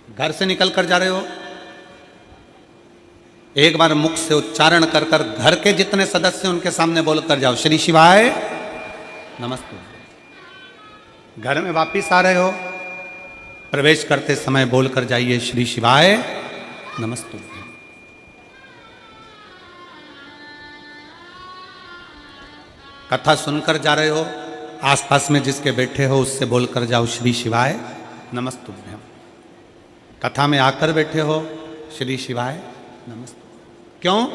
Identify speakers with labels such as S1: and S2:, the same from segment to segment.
S1: घर से निकल कर जा रहे हो, एक बार मुख से उच्चारण कर कर घर के जितने सदस्य उनके सामने बोल कर जाओ, श्री शिवाय नमस्ते। घर में वापिस आ रहे हो, प्रवेश करते समय बोल कर जाइए, श्री शिवाय नमस्ते। कथा सुनकर जा रहे हो, आसपास में जिसके बैठे हो उससे बोलकर जाओ, श्री शिवाय नमस्तुभ्यम। कथा में आकर बैठे हो, श्री शिवाय नमस्ते। क्यों?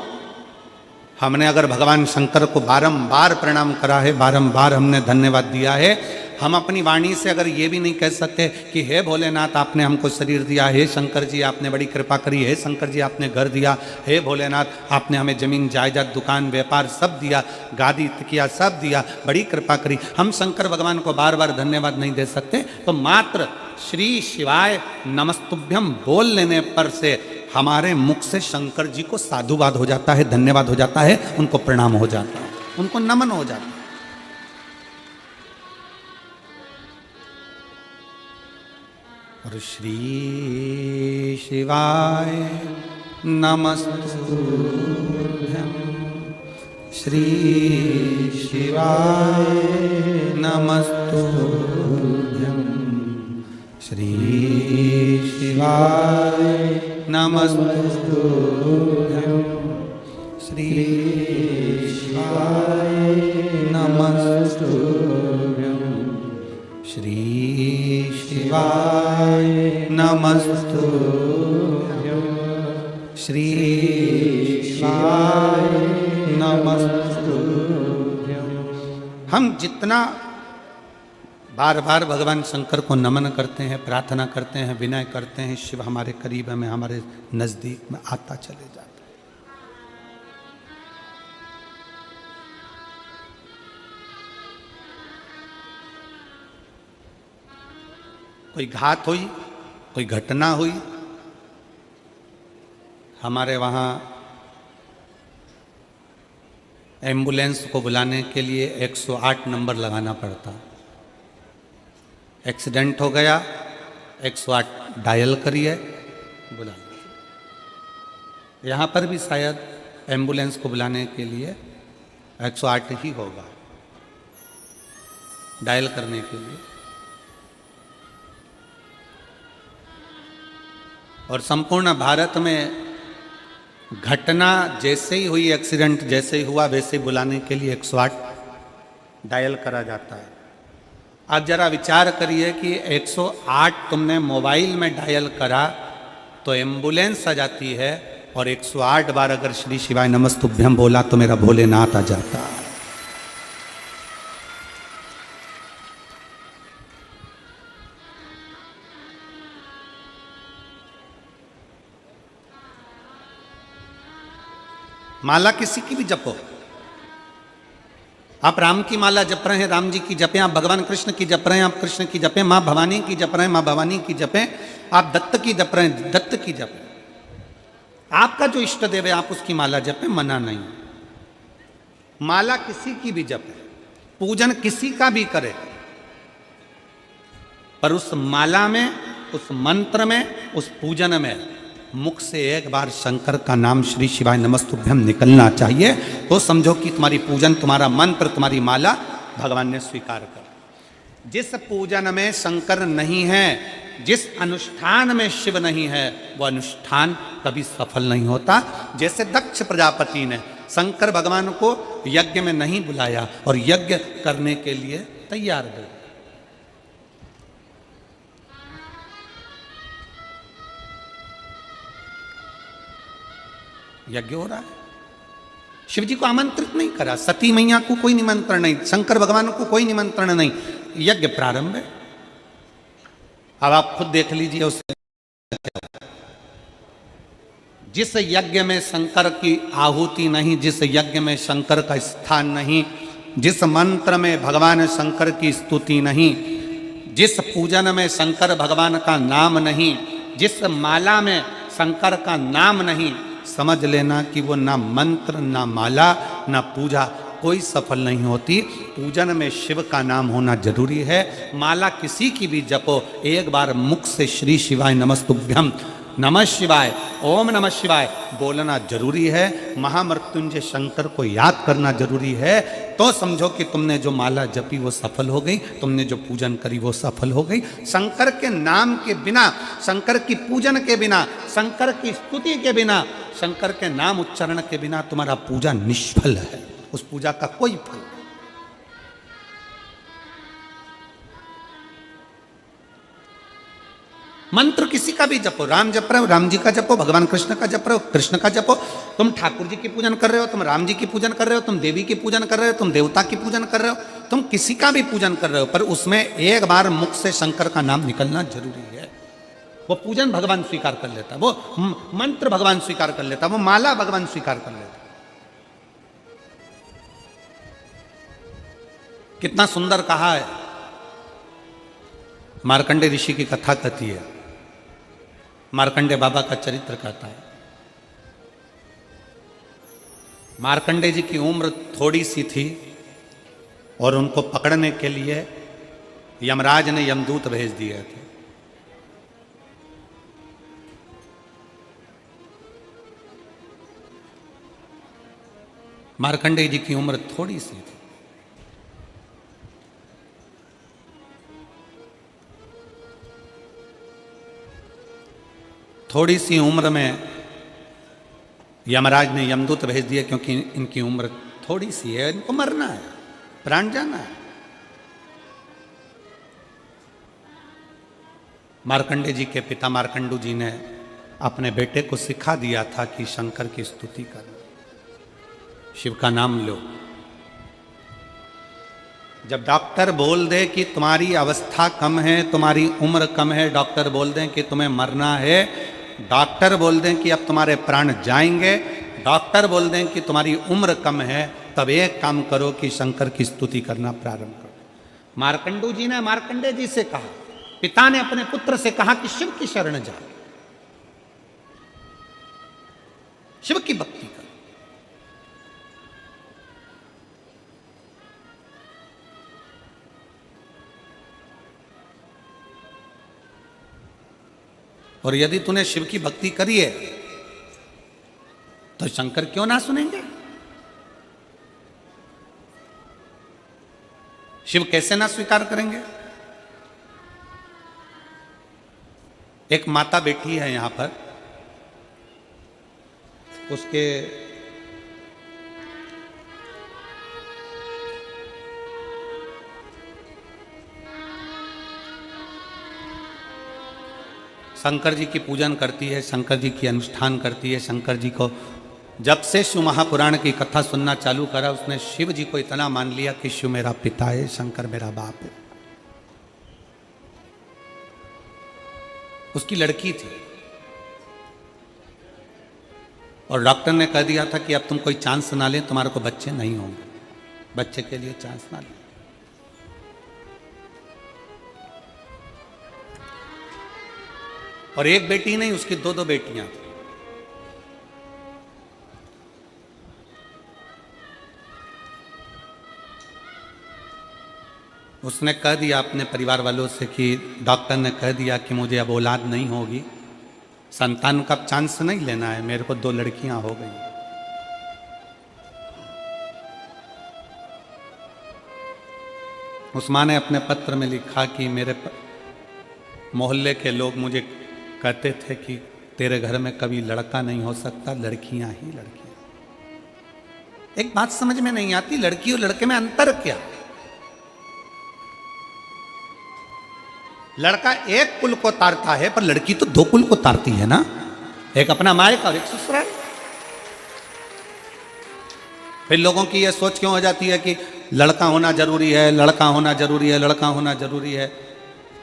S1: हमने अगर भगवान शंकर को बारंबार प्रणाम करा है, बारंबार हमने धन्यवाद दिया है, हम अपनी वाणी से अगर ये भी नहीं कह सकते कि हे भोलेनाथ आपने हमको शरीर दिया, हे शंकर जी आपने बड़ी कृपा करी, हे शंकर जी आपने घर दिया, हे भोलेनाथ आपने हमें जमीन जायदाद दुकान व्यापार सब दिया, गादी तकिया सब दिया, बड़ी कृपा करी, हम शंकर भगवान को बार बार धन्यवाद नहीं दे सकते, तो मात्र श्री शिवाय नमस्तुभ्यम बोल लेने पर से हमारे मुख से शंकर जी को साधुवाद हो जाता है, धन्यवाद हो जाता है, उनको प्रणाम हो जाता है, उनको नमन हो जाता है। और श्री शिवाय नमस्तुभ्यम, श्री शिवाय नमस्तुभ्यम, श्री शिवाय नमस्तुभ्यम, श्री शिवाय नमस्तुभ्यम, श्री शिवाय नमस्तुभ्यम, श्री शिवाय नमस्तुभ्यम। हम जितना बार बार भगवान शंकर को नमन करते हैं, प्रार्थना करते हैं, विनय करते हैं, शिव हमारे करीब में, हमारे नजदीक में आता चले जाता है। कोई घात हुई, कोई घटना हुई, हमारे वहाँ एम्बुलेंस को बुलाने के लिए 108 नंबर लगाना पड़ता। एक्सीडेंट हो गया, 108 डायल करिए, बुला लीजिए। यहाँ पर भी शायद एम्बुलेंस को बुलाने के लिए 108 ही होगा डायल करने के लिए। और संपूर्ण भारत में घटना जैसे ही हुई, एक्सीडेंट जैसे ही हुआ, वैसे ही बुलाने के लिए 108 डायल करा जाता है। आप जरा विचार करिए कि 108 तुमने मोबाइल में डायल करा तो एम्बुलेंस आ जाती है, और 108 बार अगर श्री शिवाय नमस्तुभ्यम बोला तो मेरा भोलेनाथ आ जाता। माला किसी की भी जपो, आप राम की माला जप रहे हैं, राम जी की जपें, आप भगवान कृष्ण की जप रहे हैं, आप कृष्ण की जपें, माँ भवानी की जप रहे हैं, माँ भवानी की जपें, आप दत्त की जप रहे हैं, दत्त की जपें। आपका जो इष्ट देव है आप उसकी माला जपें, मना नहीं। माला किसी की भी जपे, पूजन किसी का भी करे, पर उस माला में, उस मंत्र में, उस पूजन में मुख से एक बार शंकर का नाम श्री शिवाय नमस्तुभ्यम निकलना चाहिए, तो समझो कि तुम्हारी पूजन, तुम्हारा मंत्र, तुम्हारी माला भगवान ने स्वीकार कर। जिस पूजन में शंकर नहीं है, जिस अनुष्ठान में शिव नहीं है, वो अनुष्ठान कभी सफल नहीं होता। जैसे दक्ष प्रजापति ने शंकर भगवान को यज्ञ में नहीं बुलाया और यज्ञ करने के लिए तैयार गए। यज्ञ हो रहा है, शिव जी को आमंत्रित नहीं करा, सती मैया को कोई निमंत्रण नहीं, शंकर भगवान को कोई निमंत्रण नहीं, यज्ञ प्रारंभ है। अब आप खुद देख लीजिए उस जिस यज्ञ में शंकर की आहुति नहीं, जिस यज्ञ में शंकर का स्थान नहीं, जिस मंत्र में भगवान शंकर की स्तुति नहीं, जिस पूजन में शंकर भगवान का नाम नहीं, जिस माला में शंकर का नाम नहीं, समझ लेना कि वो ना मंत्र, ना माला, ना पूजा, कोई सफल नहीं होती। पूजन में शिव का नाम होना जरूरी है। माला किसी की भी जपो, एक बार मुख से श्री शिवाय नमस्तुभ्यम, नमः शिवाय, ओम नमः शिवाय बोलना जरूरी है। महामृत्युंजय शंकर को याद करना जरूरी है। तो समझो कि तुमने जो माला जपी वो सफल हो गई, तुमने जो पूजन करी वो सफल हो गई। शंकर के नाम के बिना, शंकर की पूजन के बिना, शंकर की स्तुति के बिना, शंकर के नाम उच्चारण के बिना तुम्हारा पूजा निष्फल है। उस पूजा का कोई फल। मंत्र किसी का भी जपो, राम जप रहे हो राम जी का जपो, भगवान कृष्ण का जप रहे हो कृष्ण का जपो। तुम ठाकुर जी की पूजन कर रहे हो, तुम राम जी की पूजन कर रहे हो, तुम देवी की पूजन कर रहे हो, तुम देवता की पूजन कर रहे हो, तुम किसी का भी पूजन कर रहे हो, पर उसमें एक बार मुख से शंकर का नाम निकलना जरूरी है। वो पूजन भगवान स्वीकार कर लेता, वो मंत्र भगवान स्वीकार कर लेता, वो माला भगवान स्वीकार कर लेता। कितना सुंदर कहा है। मार्कंडे ऋषि की कथा कहती है, मार्कंडे बाबा का चरित्र कहता है। मार्कंडे जी की उम्र थोड़ी सी थी और उनको पकड़ने के लिए यमराज ने यमदूत भेज दिए थे। मार्कंडे जी की उम्र थोड़ी सी थी। थोड़ी सी उम्र में यमराज ने यमदूत भेज दिया, क्योंकि इनकी उम्र थोड़ी सी है, इनको मरना है, प्राण जाना है। मार्कंडे जी के पिता मार्कंडू जी ने अपने बेटे को सिखा दिया था कि शंकर की स्तुति करो, शिव का नाम लो। जब डॉक्टर बोल दे कि तुम्हारी अवस्था कम है, तुम्हारी उम्र कम है, डॉक्टर बोल दें कि तुम्हें मरना है, डॉक्टर बोल दें कि अब तुम्हारे प्राण जाएंगे, डॉक्टर बोल दें कि तुम्हारी उम्र कम है, तब एक काम करो कि शंकर की स्तुति करना प्रारंभ करो। मार्कंडू जी ने मार्कंडे जी से कहा, पिता ने अपने पुत्र से कहा कि शिव की शरण जा, शिव की भक्ति कर। और यदि तूने शिव की भक्ति करी है तो शंकर क्यों ना सुनेंगे? शिव कैसे ना स्वीकार करेंगे? एक माता बैठी है यहां पर, उसके शंकर जी की पूजन करती है, शंकर जी की अनुष्ठान करती है। शंकर जी को जब से शिव महापुराण की कथा सुनना चालू करा, उसने शिव जी को इतना मान लिया कि शिव मेरा पिता है, शंकर मेरा बाप है। उसकी लड़की थी और डॉक्टर ने कह दिया था कि अब तुम कोई चांस ना ले, तुम्हारे को बच्चे नहीं होंगे, बच्चे के लिए चांस ना ले। और एक बेटी नहीं, उसकी दो दो बेटियां थी। उसने कह दिया अपने परिवार वालों से कि डॉक्टर ने कह दिया कि मुझे अब औलाद नहीं होगी, संतान का चांस नहीं लेना है, मेरे को दो लड़कियां हो गई। उस माँ ने अपने पत्र में लिखा कि मेरे मोहल्ले के लोग मुझे कहते थे कि तेरे घर में कभी लड़का नहीं हो सकता, लड़कियां ही लड़कियां। एक बात समझ में नहीं आती, लड़की और लड़के में अंतर क्या? लड़का एक कुल को तारता है, पर लड़की तो दो कुल को तारती है ना, एक अपना मायका और एक ससुराल। फिर लोगों की यह सोच क्यों हो जाती है कि लड़का होना जरूरी है, लड़का होना जरूरी है, लड़का होना जरूरी है।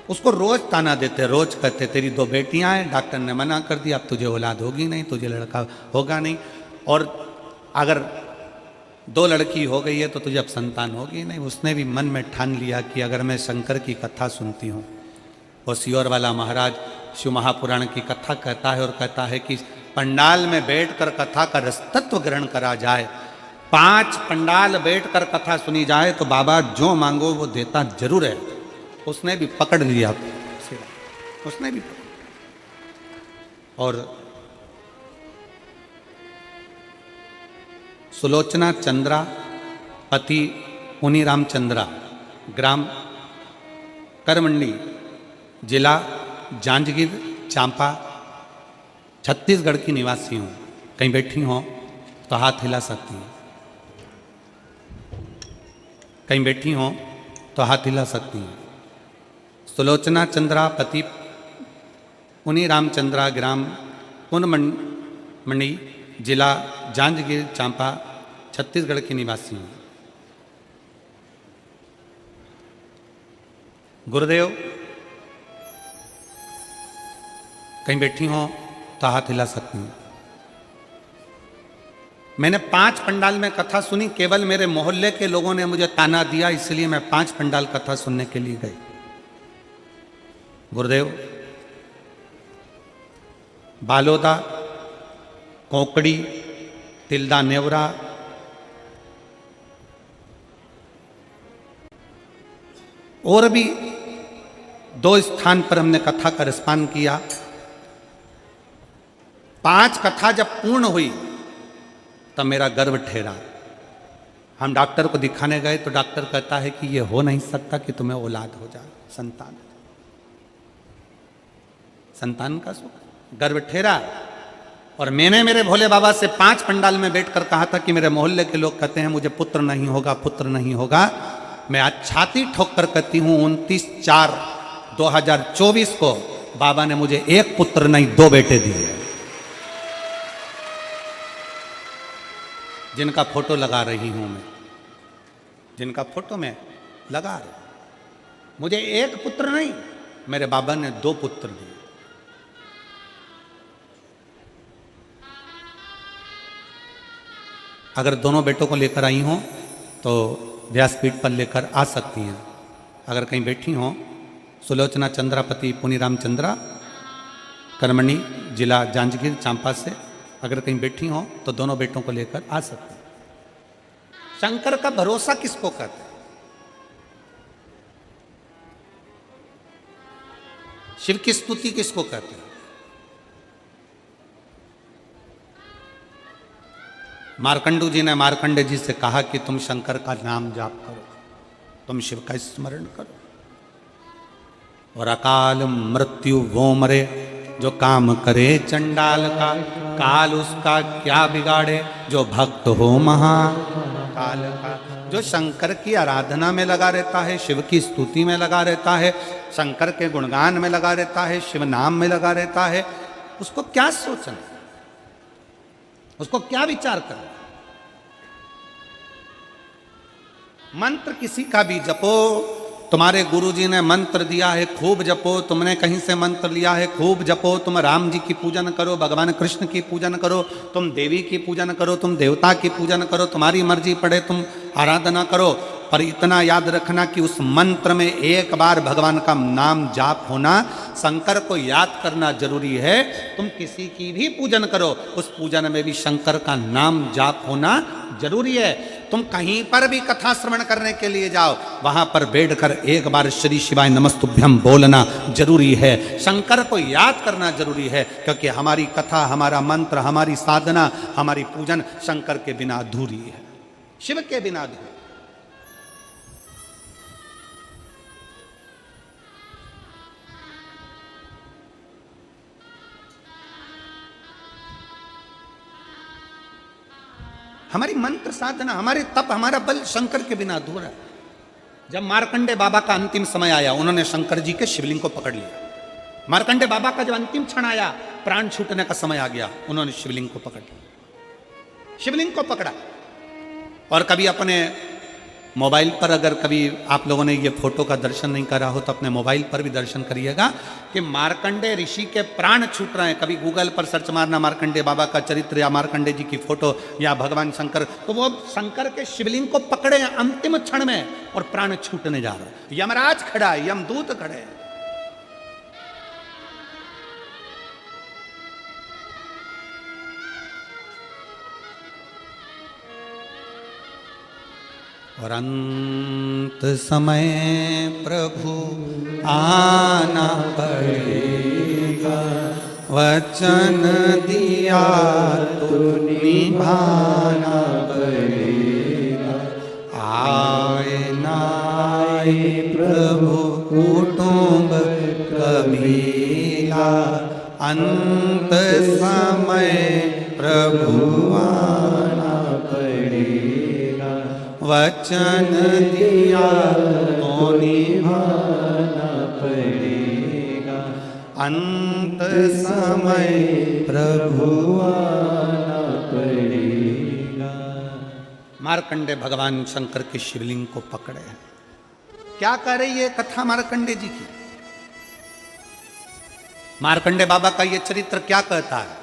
S1: उसको रोज ताना देते, रोज कहते तेरी दो बेटियां हैं, डॉक्टर ने मना कर दिया, अब तुझे औलाद होगी नहीं, तुझे लड़का होगा नहीं, और अगर दो लड़की हो गई है तो तुझे अब संतान होगी नहीं। उसने भी मन में ठान लिया कि अगर मैं शंकर की कथा सुनती हूँ, वो सियोर वाला महाराज शिव महापुराण की कथा कहता है और कहता है कि पंडाल में बैठकर कथा का रसतत्व ग्रहण करा जाए 5 पंडाल बैठकर कथा सुनी जाए तो बाबा जो मांगो वो देता जरूर है। उसने भी पकड़ लिया, उसने भी पकड़। और सुलोचना चंद्रा पति पुनी रामचंद्रा, ग्राम करमंडी, जिला जांजगीर चांपा, छत्तीसगढ़ की निवासी हूँ। कहीं बैठी हो तो हाथ हिला सकती हैं, कहीं बैठी हो तो हाथ हिला सकती हैं। सुलोचना चंद्रा पति पुनी रामचंद्रा, ग्राम पुनमंडी, जिला जांजगीर चांपा, छत्तीसगढ़ की निवासी हूँ। गुरुदेव, कहीं बैठी हो तो हाथ हिला सकती हूँ। मैंने 5 पंडाल में कथा सुनी, केवल मेरे मोहल्ले के लोगों ने मुझे ताना दिया, इसलिए मैं 5 पंडाल कथा सुनने के लिए गई। गुरुदेव, बालोदा, कोंकड़ी, तिल्दा नेवरा, और भी 2 स्थान पर हमने कथा का रिस्पान किया। 5 कथा जब पूर्ण हुई तब मेरा गर्व ठहरा। हम डॉक्टर को दिखाने गए तो डॉक्टर कहता है कि यह हो नहीं सकता कि तुम्हें औलाद हो जाए, संतान। संतान का सुख, गर्व ठहरा। और मैंने मेरे भोले बाबा से 5 पंडाल में बैठकर कहा था कि मेरे मोहल्ले के लोग कहते हैं मुझे पुत्र नहीं होगा, पुत्र नहीं होगा। मैं आज छाती ठोक कर कहती हूं 29/4/2024 को बाबा ने मुझे 1 पुत्र नहीं 2 बेटे दिए, जिनका फोटो लगा रही हूं मैं, जिनका फोटो मैं लगा रही। मुझे 1 पुत्र नहीं, मेरे बाबा ने 2 पुत्र दिए। अगर दोनों बेटों को लेकर आई हो तो व्यासपीठ पर लेकर आ सकती हैं। अगर कहीं बैठी हो, सुलोचना चंद्रापति पुनी रामचंद्रा, करमणी, जिला जांजगीर चांपा से अगर कहीं बैठी हो तो दोनों बेटों को लेकर आ सकते हैं। शंकर का भरोसा किसको कहते हैं? शिव की स्तुति किसको कहते हैं? मार्कंडू जी ने मार्कंडे जी से कहा कि तुम शंकर का नाम जाप करो, तुम शिव का स्मरण करो। और अकाल मृत्यु वो मरे जो काम करे चंडाल का, काल उसका क्या बिगाड़े जो भक्त हो महाकाल का। जो शंकर की आराधना में लगा रहता है, शिव की स्तुति में लगा रहता है, शंकर के गुणगान में लगा रहता है, शिव नाम में लगा रहता है, उसको क्या सोचना, उसको क्या विचार करना। मंत्र किसी का भी जपो, तुम्हारे गुरुजी ने मंत्र दिया है खूब जपो, तुमने कहीं से मंत्र लिया है खूब जपो। तुम राम जी की पूजन करो, भगवान कृष्ण की पूजन करो, तुम देवी की पूजन करो, तुम देवता की पूजन करो, तुम्हारी मर्जी पड़े तुम आराधना करो। पर इतना याद रखना कि उस मंत्र में एक बार भगवान का नाम जाप होना, शंकर को याद करना जरूरी है। तुम किसी की भी पूजन करो, उस पूजन में भी शंकर का नाम जाप होना जरूरी है। तुम कहीं पर भी कथा श्रवण करने के लिए जाओ, वहां पर बैठकर एक बार श्री शिवाय नमस्तुभ्यम बोलना जरूरी है, शंकर को याद करना जरूरी है। क्योंकि हमारी कथा, हमारा मंत्र, हमारी साधना, हमारी पूजन शंकर के बिना अधूरी है, शिव के बिना अधूरी। हमारी मंत्र साधना, हमारे तप, हमारा बल शंकर के बिना अधूरा है। जब मार्कंडे बाबा का अंतिम समय आया, उन्होंने शंकर जी के शिवलिंग को पकड़ लिया। मार्कंडे बाबा का जब अंतिम क्षण आया, प्राण छूटने का समय आ गया, उन्होंने शिवलिंग को पकड़ लिया, शिवलिंग को पकड़ा। और कभी अपने मोबाइल पर, अगर कभी आप लोगों ने ये फोटो का दर्शन नहीं करा हो तो अपने मोबाइल पर भी दर्शन करिएगा कि मार्कंडे ऋषि के प्राण छूट रहे हैं। कभी गूगल पर सर्च मारना मार्कंडे बाबा का चरित्र या मार्कंडे जी की फोटो या भगवान शंकर, तो वो शंकर के शिवलिंग को पकड़े हैं अंतिम क्षण में और प्राण छूटने जा रहे हैं। यमराज खड़ा है, यमदूत खड़े हैं। और अंत समय प्रभु आना पड़ेगा, वचन दिया तो निभाना पड़ेगा। आए ना आए प्रभु कुटुंब कबीला, अंत समय प्रभु आना पड़ेगा, वचन दिया तो निभाना पड़ेगा। अंत समय प्रभु आना पड़ेगा। मार्कंडे भगवान शंकर के शिवलिंग को पकड़े। क्या कह रही है कथा मार्कंडे जी की? मार्कंडे बाबा का ये चरित्र क्या कहता है?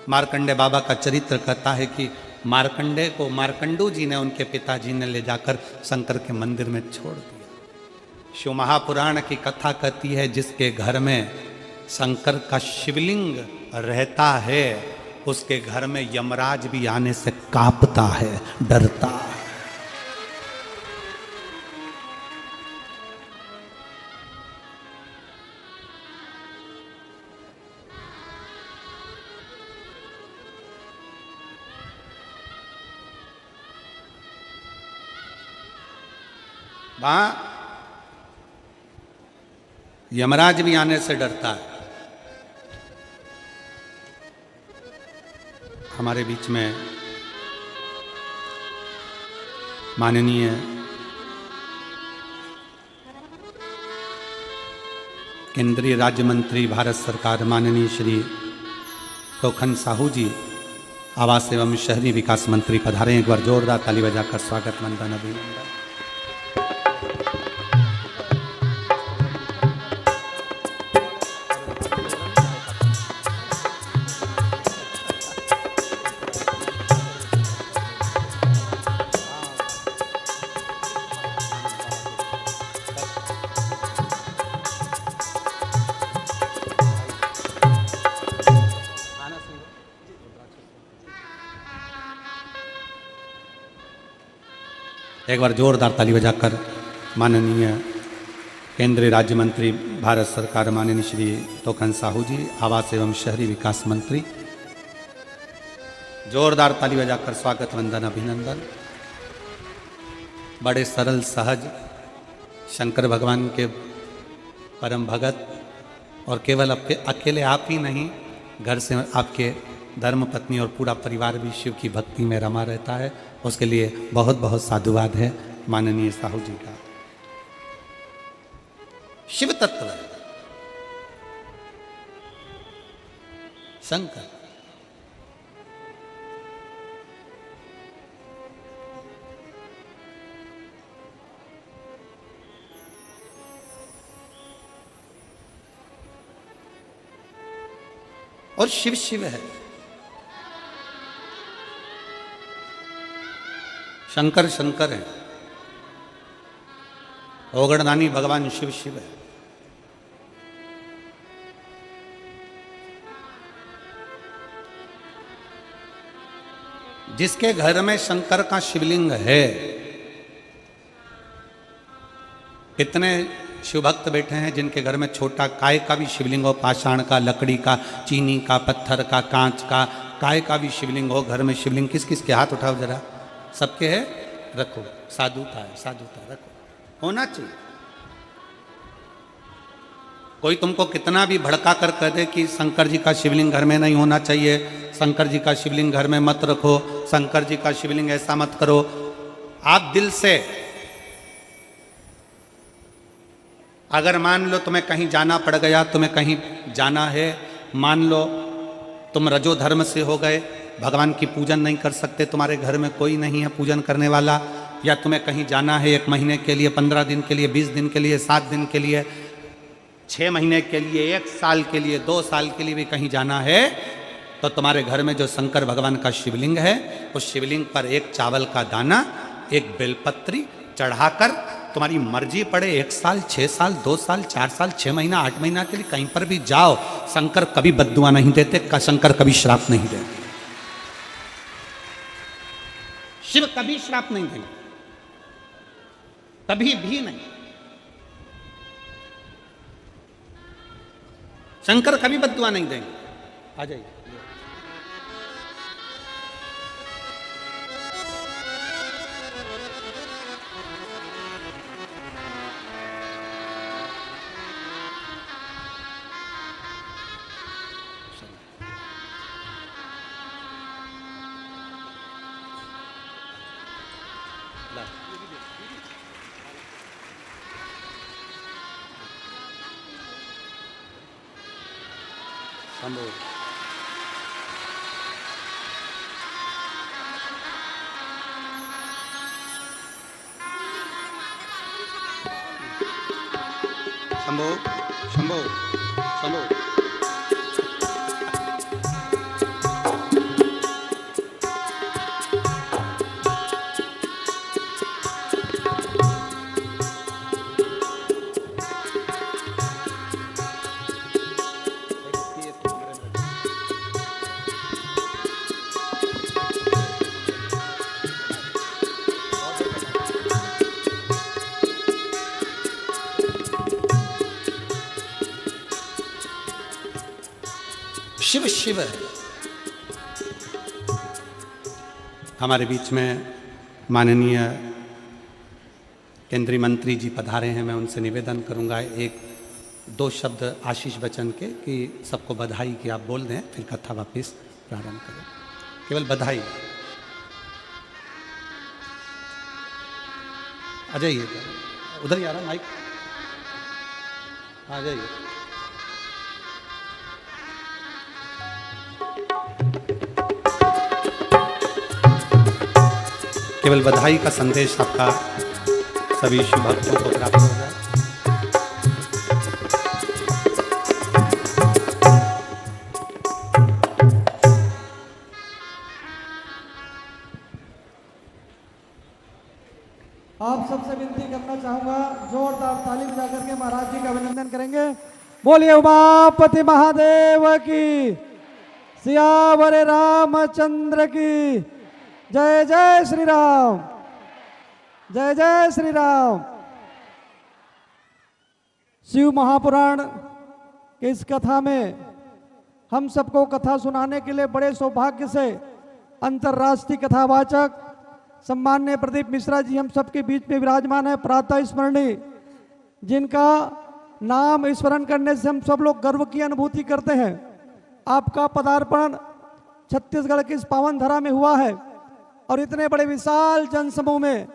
S1: मार्कंडे बाबा का चरित्र कहता है कि मार्कंडे को मार्कंडू जी ने, उनके पिताजी ने ले जाकर शंकर के मंदिर में छोड़ दिया। शिव महापुराण की कथा कहती है जिसके घर में शंकर का शिवलिंग रहता है उसके घर में यमराज भी आने से कांपता है, डरता है। वहां यमराज भी आने से डरता है। हमारे बीच में माननीय केंद्रीय राज्य मंत्री भारत सरकार माननीय श्री तोखन साहू जी, आवास एवं शहरी विकास मंत्री पधारे। एक बार जोरदार ताली बजाकर स्वागत, वंदन, अभिनंदन। एक बार जोरदार ताली बजाकर माननीय केंद्रीय राज्य मंत्री भारत सरकार माननीय श्री तोखन साहू जी, आवास एवं शहरी विकास मंत्री, जोरदार ताली बजाकर स्वागत, वंदन, अभिनंदन। बड़े सरल सहज शंकर भगवान के परम भगत, और केवल आपके अकेले आप ही नहीं, घर से आपके धर्म पत्नी और पूरा परिवार भी शिव की भक्ति में रमा रहता है। उसके लिए बहुत बहुत साधुवाद है माननीय साहू जी का। शिव तत्व शंकर और शिव शिव है। शंकर शंकर है, ओगड़दानी भगवान शिव शिव है। जिसके घर में शंकर का शिवलिंग है, कितने शिव भक्त बैठे हैं जिनके घर में छोटा काय का भी शिवलिंग हो, पाषाण का, लकड़ी का, चीनी का, पत्थर का, कांच का, काय का भी शिवलिंग हो। घर में शिवलिंग किस किस के? हाथ उठाओ जरा। सबके है? रखो। साधुता है, साधुता रखो, होना चाहिए। कोई तुमको कितना भी भड़का कर कह दे कि शंकर जी का शिवलिंग घर में नहीं होना चाहिए, शंकर जी का शिवलिंग घर में मत रखो, शंकर जी का शिवलिंग ऐसा मत करो, आप दिल से अगर मान लो तुम्हें कहीं जाना पड़ गया, तुम्हें कहीं जाना है, मान लो तुम रजो धर्म से हो गए, भगवान की पूजन नहीं कर सकते, तुम्हारे घर में कोई नहीं है पूजन करने वाला, या तुम्हें कहीं जाना है 1 महीने के लिए, 15 दिन के लिए, 20 दिन के लिए, 7 दिन के लिए, 6 महीने के लिए, 1 साल के लिए, 2 साल के लिए भी कहीं जाना है, तो तुम्हारे घर में जो शंकर भगवान का शिवलिंग है, उस शिवलिंग पर 1 चावल का दाना, 1 बेलपत्री चढ़ाकर तुम्हारी मर्जी पड़े 1 साल, 6 साल, 2 साल, 4 साल, 6 महीना, 8 महीना के लिए कहीं पर भी जाओ, शंकर कभी बद्दुआ नहीं देते, शंकर कभी श्राप नहीं देते, शिव कभी श्राप नहीं देंगे। कभी भी नहीं। शंकर कभी बद्दुआ नहीं देंगे। आ जाइए। शंभो शंभो शंभो शंभो। शिव शिव। हमारे बीच में माननीय केंद्रीय मंत्री जी पधारे हैं। मैं उनसे निवेदन करूंगा एक दो शब्द आशीष बच्चन के कि सबको बधाई कि आप बोल दें, फिर कथा वापिस प्रारंभ करें। केवल बधाई। आ जाइए, उधर ही आ रहा माइक, आ जाइए। केवल बधाई का संदेश आपका सभी शुभ भक्तों को प्राप्त हो जाए।
S2: आप सबसे विनती करना चाहूंगा, जोरदार ताली बजा करके महाराज जी का अभिनंदन करेंगे। बोलिए उमापति महादेव की, सियावर रामचंद्र की जय। जय श्री राम, जय जय श्री राम। शिव महापुराण के इस कथा में हम सबको कथा सुनाने के लिए बड़े सौभाग्य से अंतर्राष्ट्रीय कथावाचक सम्माननीय प्रदीप मिश्रा जी हम सबके बीच में विराजमान है, प्रातः स्मरणीय, जिनका नाम स्मरण करने से हम सब लोग गर्व की अनुभूति करते हैं। आपका पदार्पण छत्तीसगढ़ की इस पावन धरा में हुआ है और इतने बड़े विशाल जनसमूह में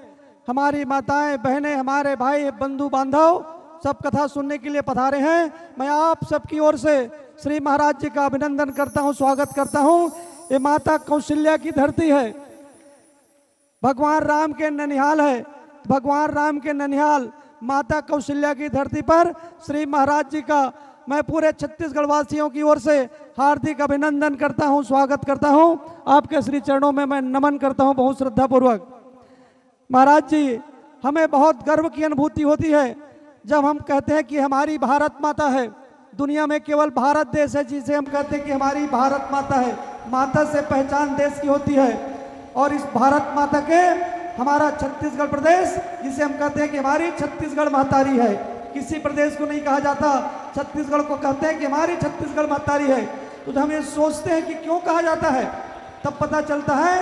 S2: हमारी माताएं बहनें, हमारे भाई बंधु बांधव सब कथा सुनने के लिए पधारे हैं। मैं आप सबकी ओर से श्री महाराज जी का अभिनंदन करता हूं, स्वागत करता हूं। ये माता कौशल्या की धरती है, भगवान राम के ननिहाल है। भगवान राम के ननिहाल माता कौशल्या की धरती पर श्री महाराज जी का मैं पूरे छत्तीसगढ़ वासियों की ओर से हार्दिक अभिनंदन करता हूं, स्वागत करता हूं। आपके श्री चरणों में मैं नमन करता हूं बहुत श्रद्धा पूर्वक। महाराज जी, हमें बहुत गर्व की अनुभूति होती है जब हम कहते हैं कि हमारी भारत माता है। दुनिया में केवल भारत देश है जिसे हम कहते हैं कि हमारी भारत माता है। माता से पहचान देश की होती है और इस भारत माता के हमारा छत्तीसगढ़ प्रदेश, जिसे हम कहते हैं कि हमारी छत्तीसगढ़ महतारी है। किसी प्रदेश को नहीं कहा जाता, छत्तीसगढ़ को कहते हैं कि हमारी छत्तीसगढ़ महतारी है। तो जब हम ये सोचते हैं कि क्यों कहा जाता है, तब पता चलता है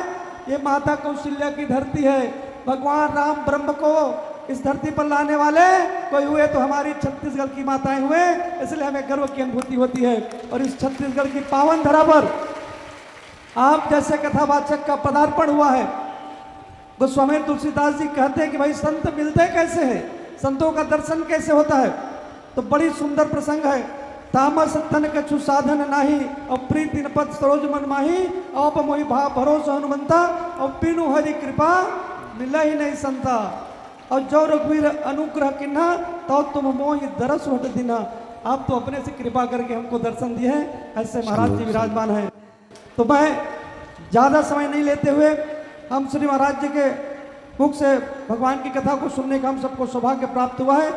S2: ये माता कौशल्या की धरती है। भगवान राम ब्रह्म को इस धरती पर लाने वाले कोई हुए तो हमारी छत्तीसगढ़ की माताएं हुए, इसलिए हमें गर्व की अनुभूति होती है। और इस छत्तीसगढ़ की पावन धरा पर आप जैसे कथावाचक का पदार्पण हुआ है। गोस्वामी तुलसीदास जी कहते हैं कि भाई संत मिलते कैसे हैं, संतों का दर्शन कैसे होता है। तो बड़ी सुंदर प्रसंग है। तामस तन कछु साधन नाही और प्रीति पद सरोज मन माही आप मोहि भाव भरोसा हनुमंता और बिनु हरि कृपा मिला ही नहीं संता और जो रघुवीर अनुग्रह किन्हा तो तुम मोहि दरस होट दिना। आप तो अपने से कृपा करके हमको दर्शन दिए हैं, ऐसे महाराज जी विराजमान हैं। तो मैं ज़्यादा समय नहीं लेते हुए हम श्री महाराज जी के मुख से भगवान की कथा को सुनने का हम सबको सौभाग्य प्राप्त हुआ है।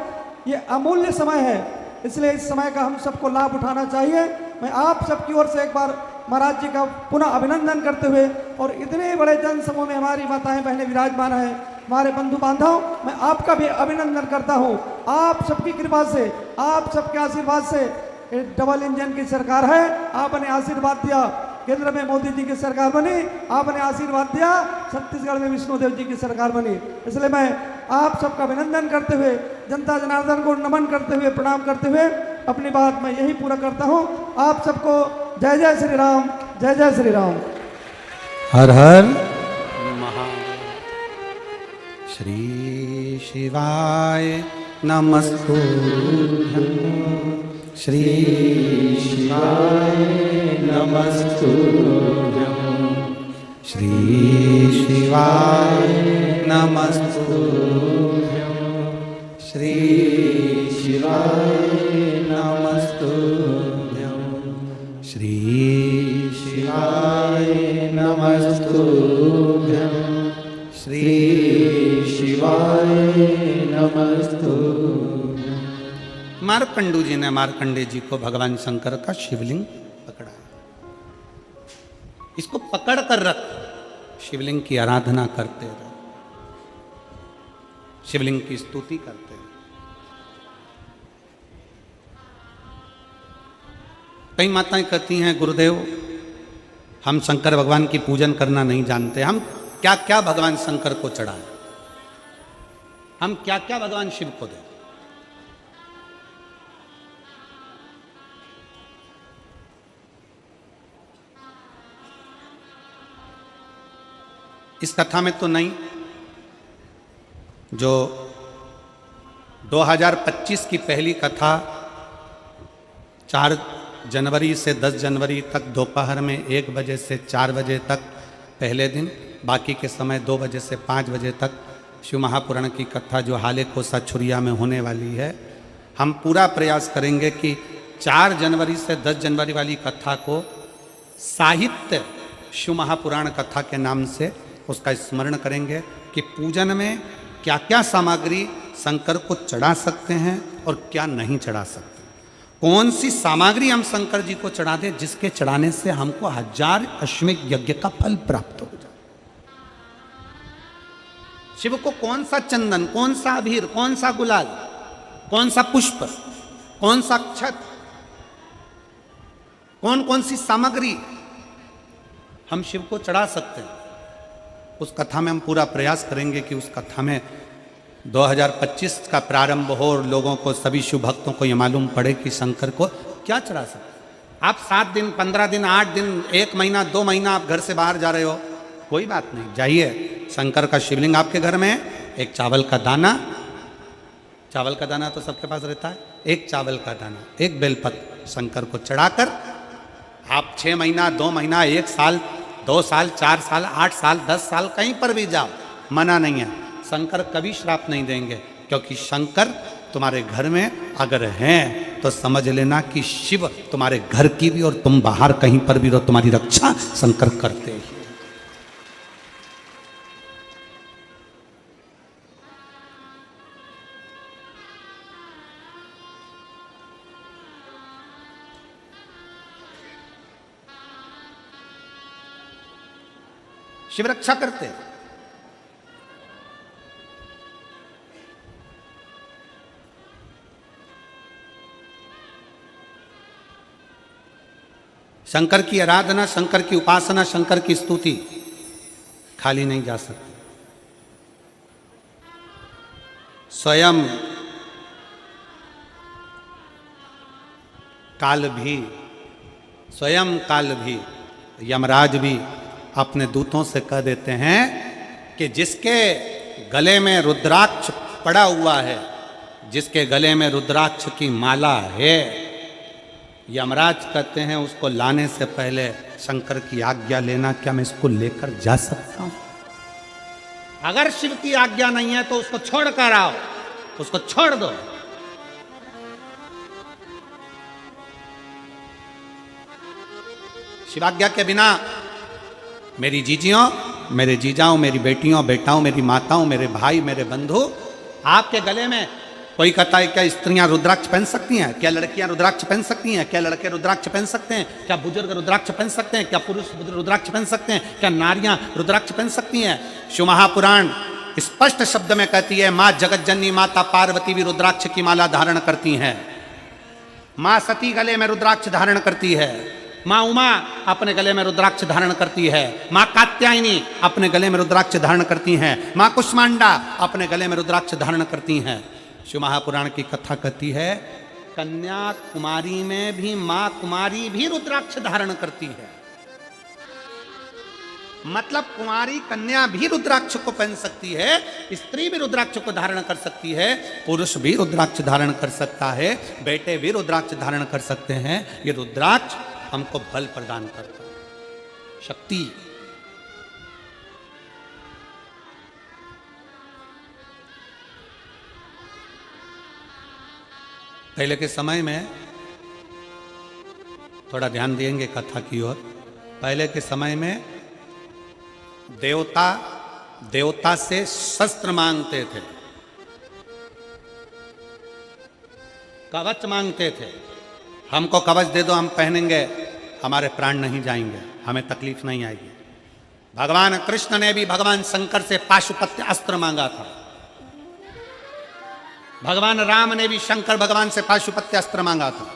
S2: ये अमूल्य समय है, इसलिए इस समय का हम सबको लाभ उठाना चाहिए। मैं आप सबकी ओर से एक बार महाराज जी का पुनः अभिनंदन करते हुए और इतने बड़े जन समूह में हमारी माताएं बहनें विराजमान हैं, हमारे बंधु बांधव, मैं आपका भी अभिनंदन करता हूं। आप सबकी कृपा से, आप सबके आशीर्वाद से ये डबल इंजन की सरकार है। आपने आशीर्वाद दिया, केंद्र में मोदी जी की सरकार बनी, आपने आशीर्वाद दिया, छत्तीसगढ़ में विष्णुदेव जी की सरकार बनी। इसलिए मैं आप सबका अभिनंदन करते हुए, जनता जनार्दन को नमन करते हुए, प्रणाम करते हुए अपनी बात मैं यही पूरा करता हूं। आप सबको जय जय श्री राम, जय जय श्री राम।
S1: हर हर महादेव। श्री शिवाय नमस्तुभ्यं, श्री शिवाय नमस्तुभ्यं, श्री शिवाय नमस्तुभ्यं, श्री शिवाय नमस्तुभ्यं, श्री शिवाय नमस्तुभ्यं, श्री शिवाय नमस्तुभ्यं। मार्कंडू जी ने मार्कंडे जी को भगवान शंकर का शिवलिंग पकड़ा, इसको पकड़ कर रख, शिवलिंग की आराधना करते रहो, शिवलिंग की स्तुति करते रहो। कई माताएं कहती हैं गुरुदेव हम शंकर भगवान की पूजन करना नहीं जानते, हम क्या क्या भगवान शंकर को चढ़ाएं, हम क्या क्या भगवान शिव को दें। इस कथा में तो नहीं, जो 2025 की पहली कथा 4 जनवरी से 10 जनवरी तक दोपहर में 1 बजे से 4 बजे तक पहले दिन, बाकी के समय 2 बजे से 5 बजे तक शिव महापुराण की कथा जो हाले कोसा छुरिया में होने वाली है। हम पूरा प्रयास करेंगे कि 4 जनवरी से 10 जनवरी वाली कथा को साहित्य शिव महापुराण कथा के नाम से उसका स्मरण करेंगे कि पूजन में क्या क्या सामग्री शंकर को चढ़ा सकते हैं और क्या नहीं चढ़ा सकते, कौन सी सामग्री हम शंकर जी को चढ़ा दें जिसके चढ़ाने से हमको 1000 अश्वमेध यज्ञ का फल प्राप्त हो जाए। शिव को कौन सा चंदन, कौन सा अबीर, कौन सा गुलाल, कौन सा पुष्प, कौन सा अक्षत, कौन कौन सी सामग्री हम शिव को चढ़ा सकते हैं, उस कथा में हम पूरा प्रयास करेंगे कि उस कथा में 2025 का प्रारंभ हो और लोगों को, सभी शिव भक्तों को यह मालूम पड़े कि शंकर को क्या चढ़ा सकते। आप 7 दिन, 15 दिन, 8 दिन, 1 महीना, 2 महीना आप घर से बाहर जा रहे हो, कोई बात नहीं, जाइए, शंकर का शिवलिंग आपके घर में है, एक चावल का दाना, चावल का दाना तो सबके पास रहता है, एक चावल का दाना, एक बेलपत्र शंकर को चढ़ाकर आप 6 महीना, 2 महीना, 1 साल, 2 साल, 4 साल, 8 साल, 10 साल कहीं पर भी जाओ, मना नहीं है, शंकर कभी श्राप नहीं देंगे, क्योंकि शंकर तुम्हारे घर में अगर हैं तो समझ लेना कि शिव तुम्हारे घर की भी और तुम बाहर कहीं पर भी रहो, तुम्हारी रक्षा शंकर करते हैं। शिव रक्षा करते हैं। शंकर की आराधना, शंकर की उपासना, शंकर की स्तुति खाली नहीं जा सकती। स्वयं काल भी, स्वयं काल भी, यमराज भी अपने दूतों से कह देते हैं कि जिसके गले में रुद्राक्ष पड़ा हुआ है, जिसके गले में रुद्राक्ष की माला है, यमराज कहते हैं उसको लाने से पहले शंकर की आज्ञा लेना, क्या मैं इसको लेकर जा सकता हूं? अगर शिव की आज्ञा नहीं है तो उसको छोड़ कर आओ, उसको छोड़ दो। शिवाज्ञा के बिना मेरी जीजियों, मेरे जीजाओं, मेरी बेटियों, बेटाओं, मेरी माताओं, मेरे भाई, मेरे बंधु, आपके गले में कोई कहता है क्या स्त्रियां रुद्राक्ष पहन सकती हैं, क्या लड़कियां रुद्राक्ष पहन सकती हैं, क्या लड़के रुद्राक्ष पहन सकते हैं, क्या बुजुर्ग रुद्राक्ष पहन सकते हैं, क्या पुरुष रुद्राक्ष पहन सकते हैं, क्या नारियां रुद्राक्ष पहन सकती हैं? शिव महापुराण स्पष्ट शब्द में कहती है, मां जगत जननी माता पार्वती भी रुद्राक्ष की माला धारण करती हैं। मां सती गले में रुद्राक्ष धारण करती है। मां उमा अपने गले में रुद्राक्ष धारण करती है। मां कात्यायनी अपने गले में रुद्राक्ष धारण करती हैं। मां कुष्मांडा अपने गले में रुद्राक्ष धारण करती हैं। शिव महापुराण की कथा कहती है, कन्याकुमारी में भी मां कुमारी भी रुद्राक्ष धारण करती है। मतलब कुमारी कन्या भी रुद्राक्ष को पहन सकती है, स्त्री भी रुद्राक्ष को धारण कर सकती है, पुरुष भी रुद्राक्ष धारण कर सकता है, बेटे भी रुद्राक्ष धारण कर सकते हैं। ये रुद्राक्ष हमको बल प्रदान करता है, शक्ति। पहले के समय में थोड़ा ध्यान देंगे कथा की ओर। पहले के समय में देवता से शस्त्र मांगते थे, कवच मांगते थे। हमको कवच दे दो, हम पहनेंगे, हमारे प्राण नहीं जाएंगे, हमें तकलीफ नहीं आएगी। भगवान कृष्ण ने भी भगवान शंकर से पाशुपत्य अस्त्र मांगा था। भगवान राम ने भी शंकर भगवान से पाशुपत्य अस्त्र मांगा था।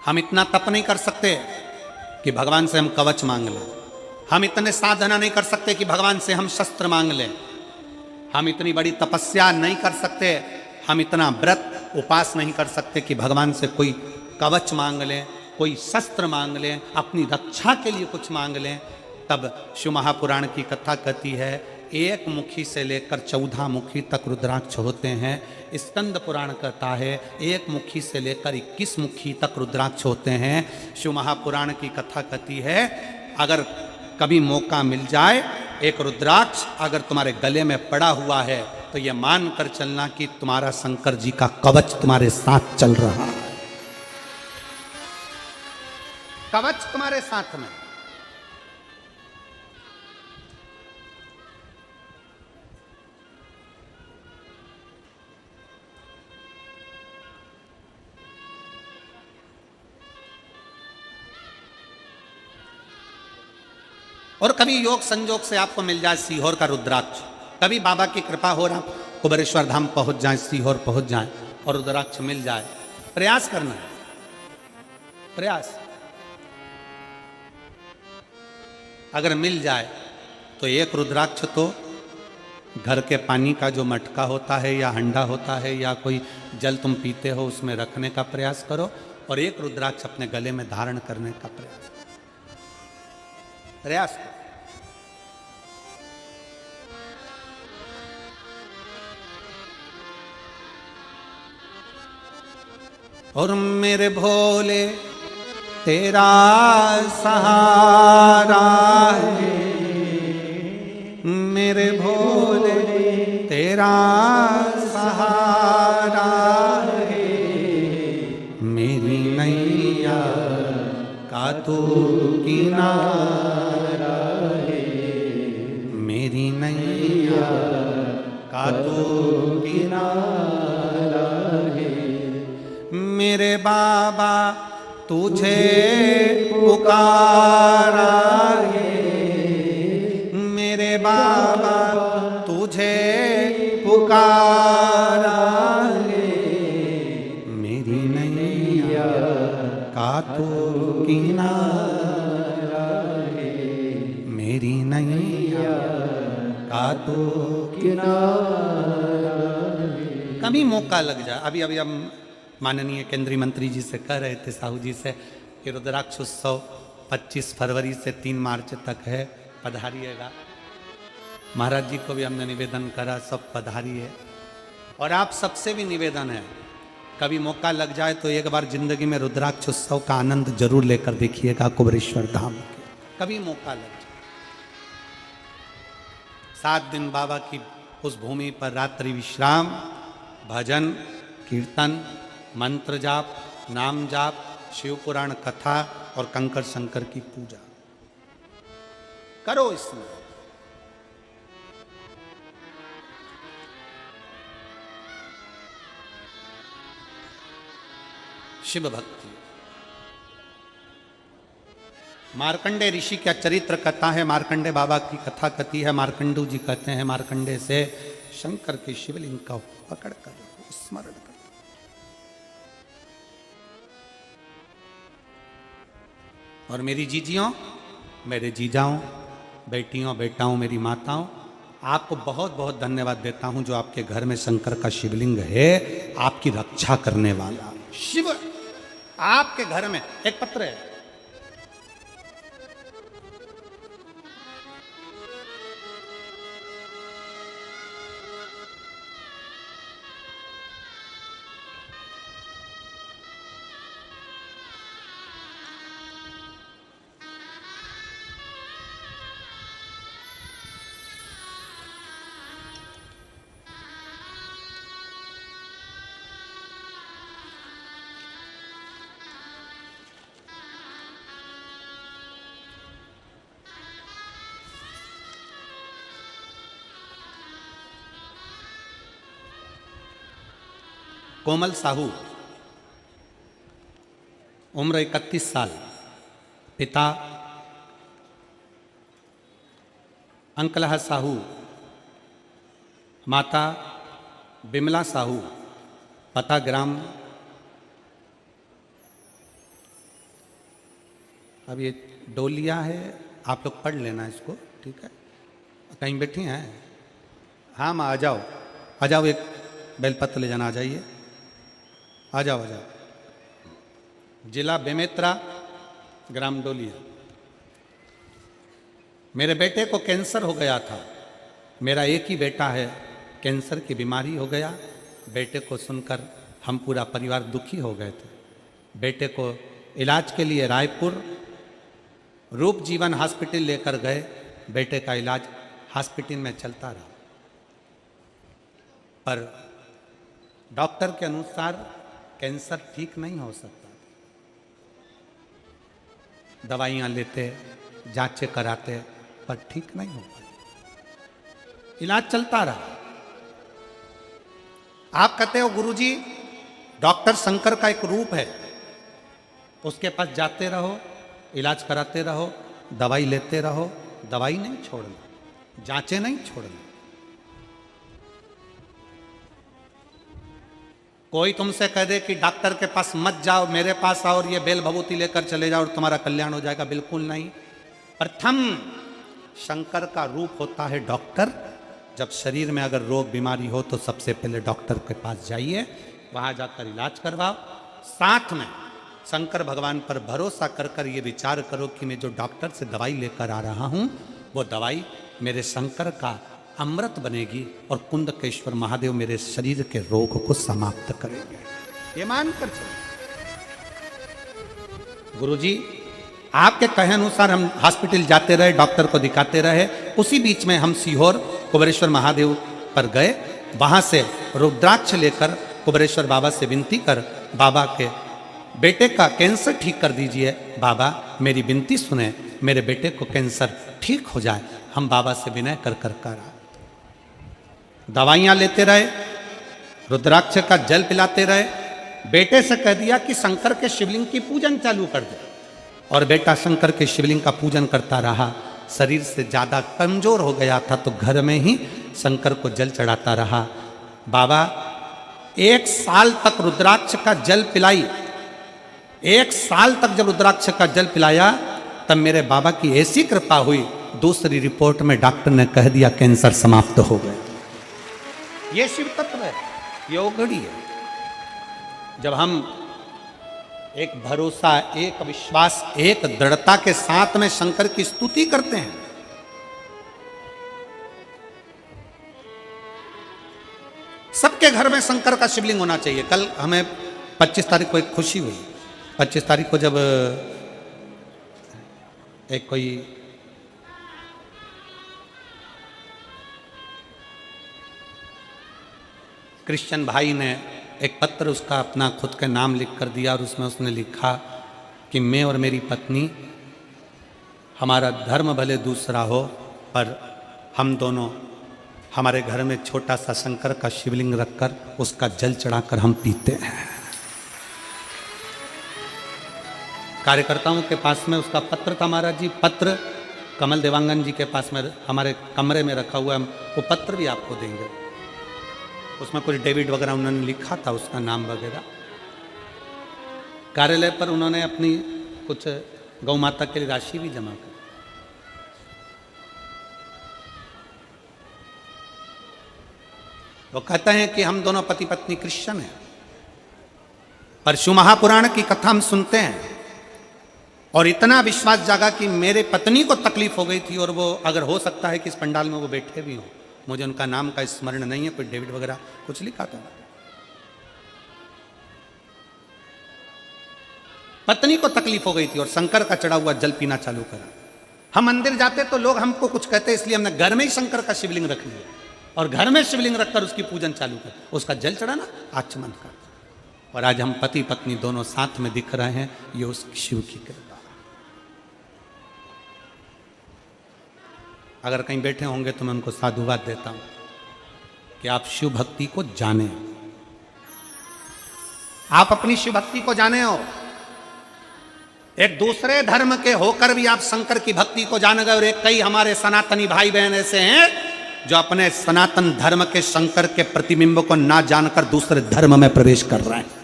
S1: हम इतना तप नहीं कर सकते कि भगवान से हम कवच मांग लें। हम इतने साधना नहीं कर सकते कि भगवान से हम शस्त्र मांग लें। हम इतनी बड़ी तपस्या नहीं कर सकते, हम इतना व्रत उपास नहीं कर सकते कि भगवान से कोई कवच मांग लें, कोई शस्त्र मांग लें, अपनी रक्षा के लिए कुछ मांग लें। तब शिव महापुराण की कथा कहती है, एक मुखी से लेकर 14 मुखी तक रुद्राक्ष होते हैं। स्कंद पुराण कहता है एक मुखी से लेकर 21 मुखी तक रुद्राक्ष होते हैं। शिव महापुराण की कथा कहती है, अगर कभी मौका मिल जाए, एक रुद्राक्ष अगर तुम्हारे गले में पड़ा हुआ है तो यह मान कर चलना कि तुम्हारा शंकर जी का कवच तुम्हारे साथ चल रहा है, कवच तुम्हारे साथ में। और कभी योग संजोग से आपको मिल जाए सीहोर का रुद्राक्ष, कभी बाबा की कृपा हो रहा कुबेरेश्वर धाम पहुंच जाए, सीहोर पहुंच जाए और रुद्राक्ष मिल जाए, प्रयास करना है, प्रयास। अगर मिल जाए तो एक रुद्राक्ष तो घर के पानी का जो मटका होता है या हंडा होता है या कोई जल तुम पीते हो उसमें रखने का प्रयास करो, और एक रुद्राक्ष अपने गले में धारण करने का प्रयास करो, प्रयास करो। और मेरे भोले तेरा सहारा है, मेरे भोले तेरा सहारा है, मेरी नैया का तू किनारा है, मेरी नैया का तू किनारा है। मेरे बाबा तुझे पुकारा है, मेरे बाबा तुझे पुकारा है, मेरी नैया का तू किनारा है, मेरी नैया का तू किनारा है। कभी मौका लग जाए, अभी अभी हम माननीय केंद्रीय मंत्री जी से कह रहे थे, साहू जी से, कि रुद्राक्ष उत्सव 25 फरवरी से 3 मार्च तक है, पधारिएगा। महाराज जी को भी हमने निवेदन करा, सब पधारिए। और आप सबसे भी निवेदन है, कभी मौका लग जाए तो एक बार जिंदगी में रुद्राक्ष उत्सव का आनंद जरूर लेकर देखिएगा कुबेरेश्वर धाम के, कभी मौका लग जाए। 7 दिन बाबा की उस भूमि पर रात्रि विश्राम, भजन कीर्तन, मंत्र जाप, नाम जाप, शिव पुराण कथा और कंकर शंकर की पूजा करो। इसमें शिव भक्ति। मार्कंडे ऋषि का चरित्र कथा है, मार्कंडे बाबा की कथा कथी है। मार्कंडू जी कहते हैं मार्कंडे से शंकर के शिवलिंग का पकड़ कर स्मरण कर। और मेरी जीजियों, मेरे जीजाओं, बेटियों, बेटाओं, मेरी माताओं, आपको बहुत बहुत धन्यवाद देता हूं जो आपके घर में शंकर का शिवलिंग है, आपकी रक्षा करने वाला शिव आपके घर में। एक पत्र है, कोमल साहू, उम्र 31 साल, पिता अंकलह साहू, माता बिमला साहू, पता ग्राम। अब ये डोलिया है, आप लोग पढ़ लेना इसको, ठीक है। कहीं बैठी हैं? हाँ माँ, आ जाओ आ जाओ, एक बेलपत्र ले जाना, आ जाइए, आ जाओ आ जाओ। जिला बेमेत्रा, ग्राम डोलिया। मेरे बेटे को कैंसर हो गया था। मेरा एक ही बेटा है, कैंसर की बीमारी हो गया। बेटे को सुनकर हम पूरा परिवार दुखी हो गए थे। बेटे को इलाज के लिए रायपुर रूप जीवन हॉस्पिटल लेकर गए। बेटे का इलाज हॉस्पिटल में चलता रहा, पर डॉक्टर के अनुसार कैंसर ठीक नहीं हो सकता। दवाइयां लेते, जांचें कराते, पर ठीक नहीं हो पाती। इलाज चलता रहा। आप कहते हो गुरुजी, डॉक्टर शंकर का एक रूप है, उसके पास जाते रहो, इलाज कराते रहो, दवाई लेते रहो। दवाई नहीं छोड़ना, जांचें नहीं छोड़ना। कोई तुमसे कह दे कि डॉक्टर के पास मत जाओ, मेरे पास आओ और ये बेल भभूति लेकर चले जाओ और तुम्हारा कल्याण हो जाएगा, बिल्कुल नहीं। प्रथम शंकर का रूप होता है डॉक्टर। जब शरीर में अगर रोग बीमारी हो तो सबसे पहले डॉक्टर के पास जाइए, वहां जाकर इलाज करवाओ। साथ में शंकर भगवान पर भरोसा कर ये विचार करो कि मैं जो डॉक्टर से दवाई लेकर आ रहा हूं, वो दवाई मेरे शंकर का अमृत बनेगी और कुंदकेश्वर महादेव मेरे शरीर के रोग को समाप्त करेंगे। ये मानकर चलो। गुरुजी, आपके कहे अनुसार हम हॉस्पिटल जाते रहे, डॉक्टर को दिखाते रहे। उसी बीच में हम सीहोर कुबेरेश्वर महादेव पर गए। वहां से रुद्राक्ष लेकर कुबेरेश्वर बाबा से विनती कर, बाबा के बेटे का कैंसर ठीक कर दीजिए। बाबा मेरी विनती सुने, मेरे बेटे को कैंसर ठीक हो जाए। हम बाबा से विनय कर करा, दवाइयां लेते रहे, रुद्राक्ष का जल पिलाते रहे। बेटे से कह दिया कि शंकर के शिवलिंग की पूजन चालू कर दे, और बेटा शंकर के शिवलिंग का पूजन करता रहा। शरीर से ज़्यादा कमजोर हो गया था तो घर में ही शंकर को जल चढ़ाता रहा। बाबा 1 साल तक रुद्राक्ष का जल पिलाई। 1 साल तक जब रुद्राक्ष का जल पिलाया तब मेरे बाबा की ऐसी कृपा हुई, दूसरी रिपोर्ट में डॉक्टर ने कह दिया कैंसर समाप्त हो गया। ये शिव तत्व है, ये ओघड़ी है। जब हम एक भरोसा, एक विश्वास, एक दृढ़ता के साथ में शंकर की स्तुति करते हैं, सबके घर में शंकर का शिवलिंग होना चाहिए। कल हमें 25 तारीख को एक खुशी हुई। 25 तारीख को जब एक कोई क्रिश्चियन भाई ने एक पत्र उसका अपना खुद के नाम लिख कर दिया, और उसमें उसने लिखा कि मैं और मेरी पत्नी, हमारा धर्म भले दूसरा हो, पर हम दोनों हमारे घर में छोटा सा शंकर का शिवलिंग रखकर उसका जल चढ़ाकर हम पीते हैं। कार्यकर्ताओं के पास में उसका पत्र था महाराज जी। पत्र कमल देवांगन जी के पास में हमारे कमरे में रखा हुआ है, हम वो पत्र भी आपको देंगे। उसमें कुछ डेविड वगैरह उन्होंने लिखा था, उसका नाम वगैरह। कार्यालय पर उन्होंने अपनी कुछ गौ माता के लिए राशि भी जमा कर। वो कहते हैं कि हम दोनों पति पत्नी क्रिश्चियन हैं, पर शिव महापुराण की कथा हम सुनते हैं और इतना विश्वास जागा कि मेरे पत्नी को तकलीफ हो गई थी, और वो अगर हो सकता है कि इस पंडाल में वो बैठे भी हों, मुझे उनका नाम का स्मरण नहीं है, कोई डेविड वगैरह कुछ लिखा था। पत्नी को तकलीफ हो गई थी और शंकर का चढ़ा हुआ जल पीना चालू करा। हम मंदिर जाते तो लोग हमको कुछ कहते, इसलिए हमने घर में ही शंकर का शिवलिंग रख लिया और घर में शिवलिंग रखकर उसकी पूजन चालू कर, उसका जल चढ़ाना आचमन का। और आज हम पति पत्नी दोनों साथ में दिख रहे हैं, ये उस शिव की कृपा। अगर कहीं बैठे होंगे तो मैं उनको साधुवाद देता हूं कि आप शिव भक्ति को जाने, आप अपनी शिव भक्ति को जाने हो। एक दूसरे धर्म के होकर भी आप शंकर की भक्ति को जान गए, और एक कई हमारे सनातनी भाई बहन ऐसे हैं जो अपने सनातन धर्म के शंकर के प्रतिबिंब को ना जानकर दूसरे धर्म में प्रवेश कर रहे हैं।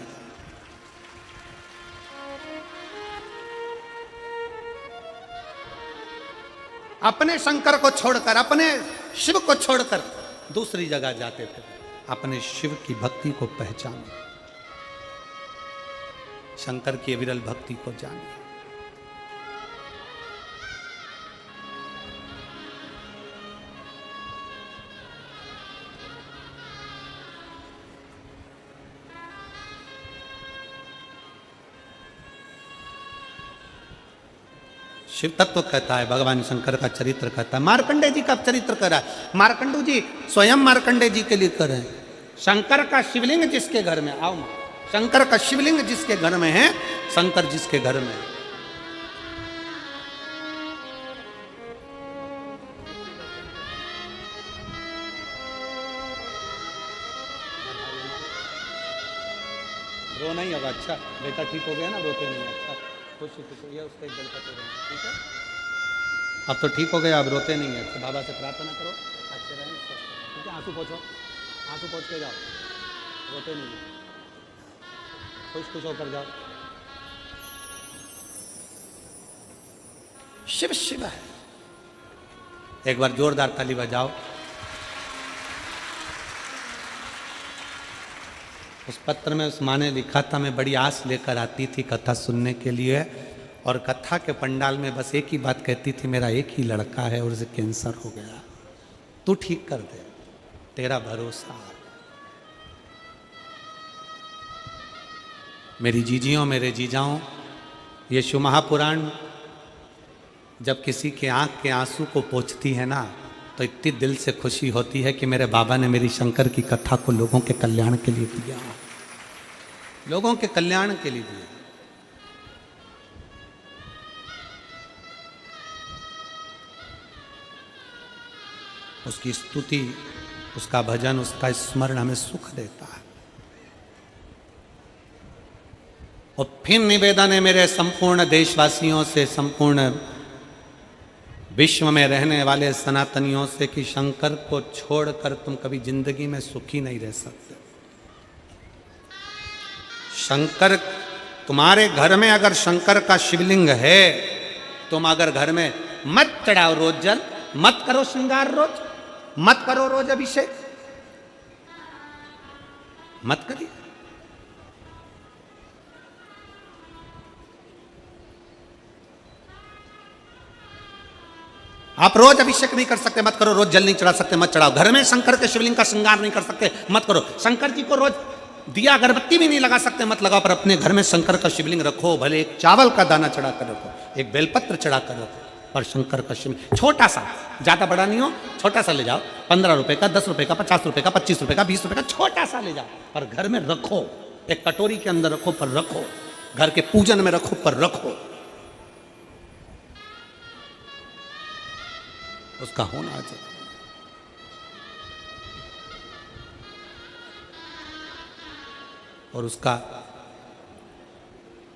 S1: अपने शंकर को छोड़कर, अपने शिव को छोड़कर दूसरी जगह जाते थे। अपने शिव की भक्ति को पहचानो, शंकर की विरल भक्ति को जानिए। शिव तत्व कहता है, भगवान शंकर का चरित्र कहता है। मार्कंडे जी का चरित्र कर रहा है, मार्कंडू जी स्वयं मार्कंडे जी के लिए कर रहे हैं। शंकर का शिवलिंग जिसके घर में, आओ मां, शंकर का शिवलिंग जिसके घर में है, शंकर जिसके घर में है, रो नहीं होगा। अच्छा बेटा ठीक हो गया ना, रोते नहीं। अच्छा खुश ये उसका एक गल का ठीक है, अब तो ठीक हो गया, अब रोते नहीं है। अच्छा बाबा से प्रार्थना करो अच्छे रहें, ठीक है। आंसू पोछो, आंसू पोछ के जाओ, रोते नहीं है, खुश खुश होकर जाओ। शिव शिव है। एक बार जोरदार ताली बजाओ। उस पत्र में उस माँ ने लिखा था, मैं बड़ी आस लेकर आती थी कथा सुनने के लिए, और कथा के पंडाल में बस एक ही बात कहती थी, मेरा एक ही लड़का है और उसे कैंसर हो गया, तू ठीक कर दे, तेरा भरोसा। मेरी जीजियों, मेरे जीजाओं, ये शिव महापुराण जब किसी के आंख के आंसू को पोंछती है ना, तो इतनी दिल से खुशी होती है कि मेरे बाबा ने मेरी शंकर की कथा को लोगों के कल्याण के लिए दिया, लोगों के कल्याण के लिए दिया। उसकी स्तुति, उसका भजन, उसका स्मरण हमें सुख देता है। और फिर निवेदन है मेरे संपूर्ण देशवासियों से, संपूर्ण विश्व में रहने वाले सनातनियों से, कि शंकर को छोड़कर तुम कभी जिंदगी में सुखी नहीं रह सकते। शंकर, तुम्हारे घर में अगर शंकर का शिवलिंग है, तुम अगर घर में मत चढ़ाओ रोज जल, मत करो श्रृंगार रोज, मत करो रोज अभिषेक, मत करिए। आप रोज अभिषेक नहीं कर सकते, मत करो। रोज जल नहीं चढ़ा सकते, मत चढ़ाओ। घर में शंकर के शिवलिंग का श्रृंगार नहीं कर सकते, मत करो। शंकर जी को रोज दिया अगरबत्ती भी नहीं लगा सकते, मत लगाओ। पर अपने घर में शंकर का शिवलिंग रखो, भले एक चावल का दाना चढ़ा कर रखो, एक बेलपत्र चढ़ा कर रखो, पर शंकर का शिवलिंग छोटा सा, ज्यादा बड़ा नहीं हो, छोटा सा ले जाओ। 15 रुपए का, 10 रुपए का, 50 रुपए का, 25 रुपए का, 20 रुपए का, छोटा सा ले जाओ, पर घर में रखो। एक कटोरी के अंदर रखो, पर रखो। घर के पूजन में रखो, पर रखो। उसका होना चाहिए। और उसका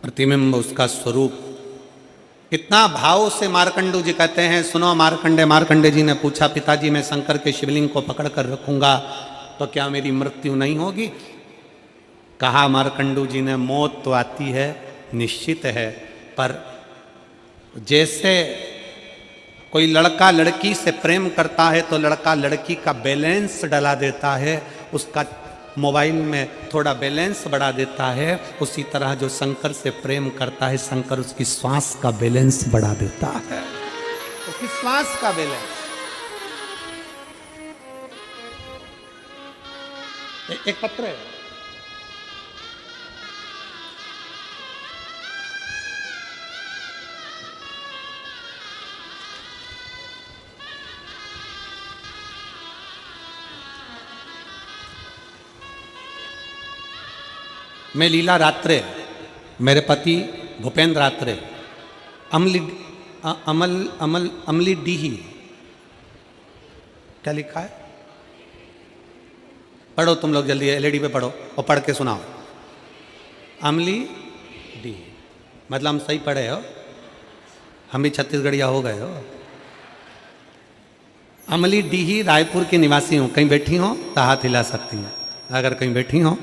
S1: प्रतिबिंब, उसका स्वरूप कितना भाव से मार्कंडू जी कहते हैं, सुनो मार्कंडे। मार्कंडे जी ने पूछा, पिताजी मैं शंकर के शिवलिंग को पकड़ कर रखूंगा तो क्या मेरी मृत्यु नहीं होगी? कहा मार्कंडू जी ने, मौत तो आती है, निश्चित है, पर जैसे कोई लड़का लड़की से प्रेम करता है तो लड़का लड़की का बैलेंस डला देता है, उसका मोबाइल में थोड़ा बैलेंस बढ़ा देता है, उसी तरह जो शंकर से प्रेम करता है शंकर उसकी श्वास का बैलेंस बढ़ा देता है, उसकी श्वास का बैलेंस। एक पत्र है, मैं लीला रात्रे, मेरे पति भूपेंद्र रात्रे, अमली डीही, क्या लिखा है? पढ़ो तुम लोग जल्दी, एलईडी पे पढ़ो और पढ़ के सुनाओ। अमली डी, मतलब हम सही पढ़े हो, हम भी छत्तीसगढ़िया हो गए हो। अमली डीही रायपुर की निवासी हूँ, कहीं बैठी हो तो हाथ हिला सकती हैं, अगर कहीं बैठी हो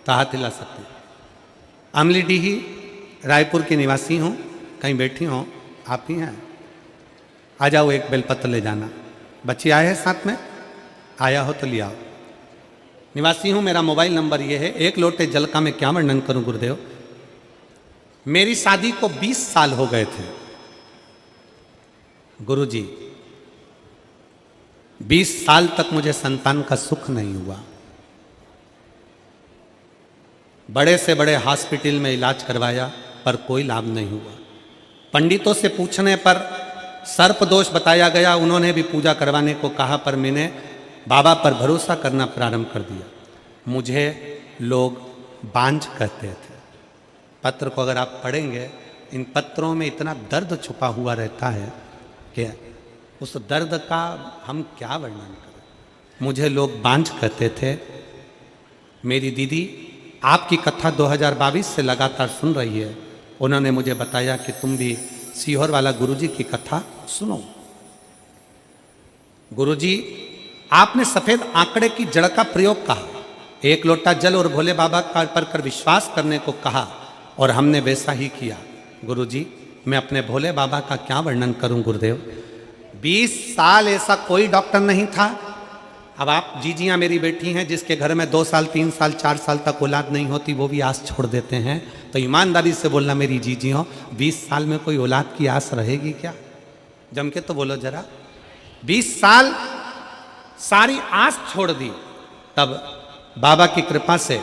S1: तो हाथ हिला सकती हैं। अमली डीही रायपुर की निवासी हूँ, कहीं बैठी हो, आप ही हैं, आ जाओ, एक बेलपत्र ले जाना। बच्ची आए हैं साथ में, आया हो तो ले आओ। निवासी हूँ, मेरा मोबाइल नंबर ये है। एक लोटे जल का मैं क्या वर्णन करूं गुरुदेव। मेरी शादी को 20 साल हो गए थे गुरुजी, 20 साल तक मुझे संतान का सुख नहीं हुआ। बड़े से बड़े हॉस्पिटल में इलाज करवाया पर कोई लाभ नहीं हुआ। पंडितों से पूछने पर सर्प दोष बताया गया, उन्होंने भी पूजा करवाने को कहा, पर मैंने बाबा पर भरोसा करना प्रारंभ कर दिया। मुझे लोग बांझ कहते थे। पत्र को अगर आप पढ़ेंगे, इन पत्रों में इतना दर्द छुपा हुआ रहता है कि उस दर्द का हम क्या वर्णन करें। मुझे लोग बांझ कहते थे। मेरी दीदी आपकी कथा 2022 से लगातार सुन रही है, उन्होंने मुझे बताया कि तुम भी सीहोर वाला गुरुजी की कथा सुनो। गुरुजी आपने सफेद आंकड़े की जड़ का प्रयोग कहा, एक लोटा जल और भोले बाबा का पर कर विश्वास करने को कहा और हमने वैसा ही किया। गुरुजी मैं अपने भोले बाबा का क्या वर्णन करूं गुरुदेव। 20 साल ऐसा कोई डॉक्टर नहीं था। अब आप जीजियाँ मेरी बैठी हैं, जिसके घर में 2 साल 3 साल 4 साल तक औलाद नहीं होती, वो भी आस छोड़ देते हैं। तो ईमानदारी से बोलना मेरी जीजियों, 20 साल में कोई औलाद की आस रहेगी क्या? जम के तो बोलो जरा। 20 साल सारी आस छोड़ दी। तब बाबा की कृपा से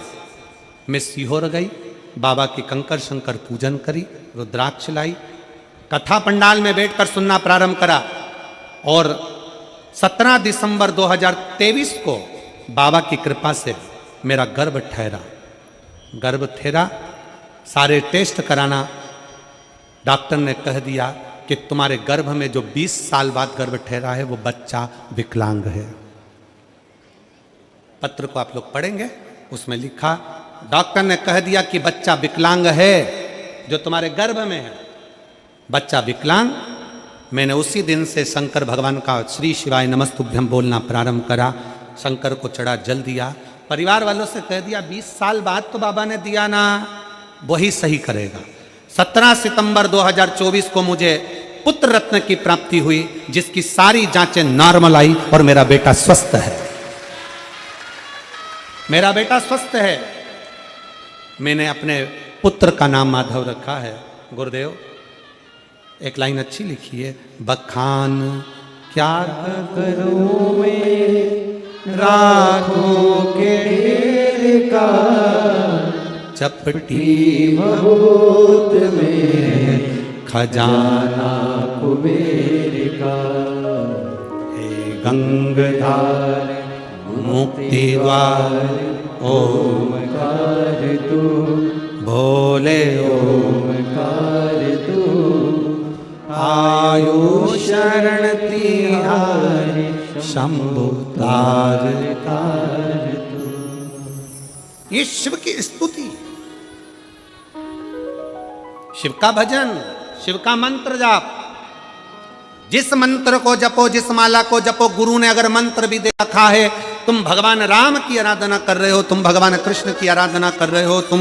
S1: मैं सीहोर गई, बाबा की कंकर शंकर पूजन करी, रुद्राक्ष लाई, कथा पंडाल में बैठकर सुनना प्रारंभ करा और 17 दिसंबर 2023 को बाबा की कृपा से मेरा गर्भ ठहरा। गर्भ ठहरा, सारे टेस्ट कराना, डॉक्टर ने कह दिया कि तुम्हारे गर्भ में जो 20 साल बाद गर्भ ठहरा है वो बच्चा विकलांग है। पत्र को आप लोग पढ़ेंगे, उसमें लिखा डॉक्टर ने कह दिया कि बच्चा विकलांग है, जो तुम्हारे गर्भ में है बच्चा विकलांग। मैंने उसी दिन से शंकर भगवान का श्री शिवाय नमस्तुभ्यम बोलना प्रारंभ करा। शंकर को चढ़ा जल दिया, परिवार वालों से कह दिया 20 साल बाद तो बाबा ने दिया ना, वही सही करेगा। 17 सितंबर 2024 को मुझे पुत्र रत्न की प्राप्ति हुई, जिसकी सारी जांचें नॉर्मल आई और मेरा बेटा स्वस्थ है। मेरा बेटा स्वस्थ है। मैंने अपने पुत्र का नाम माधव रखा है। गुरुदेव एक लाइन अच्छी लिखी है, बखान क्या करूं मैं राखों के ढेर का, चपटी बहुत में खजाना कुबेर का। हे गंगाधार मुक्ति द्वार ओमकार तू, भोले ओमकार तू, आयु शरण तिहारी शंभु तार तार तू। ये शिव की स्तुति, शिव का भजन, शिव का मंत्र जाप। जिस मंत्र को जपो, जिस माला को जपो, गुरु ने अगर मंत्र भी दे रखा है, तुम भगवान राम की आराधना कर रहे हो, तुम भगवान कृष्ण की आराधना कर रहे हो, तुम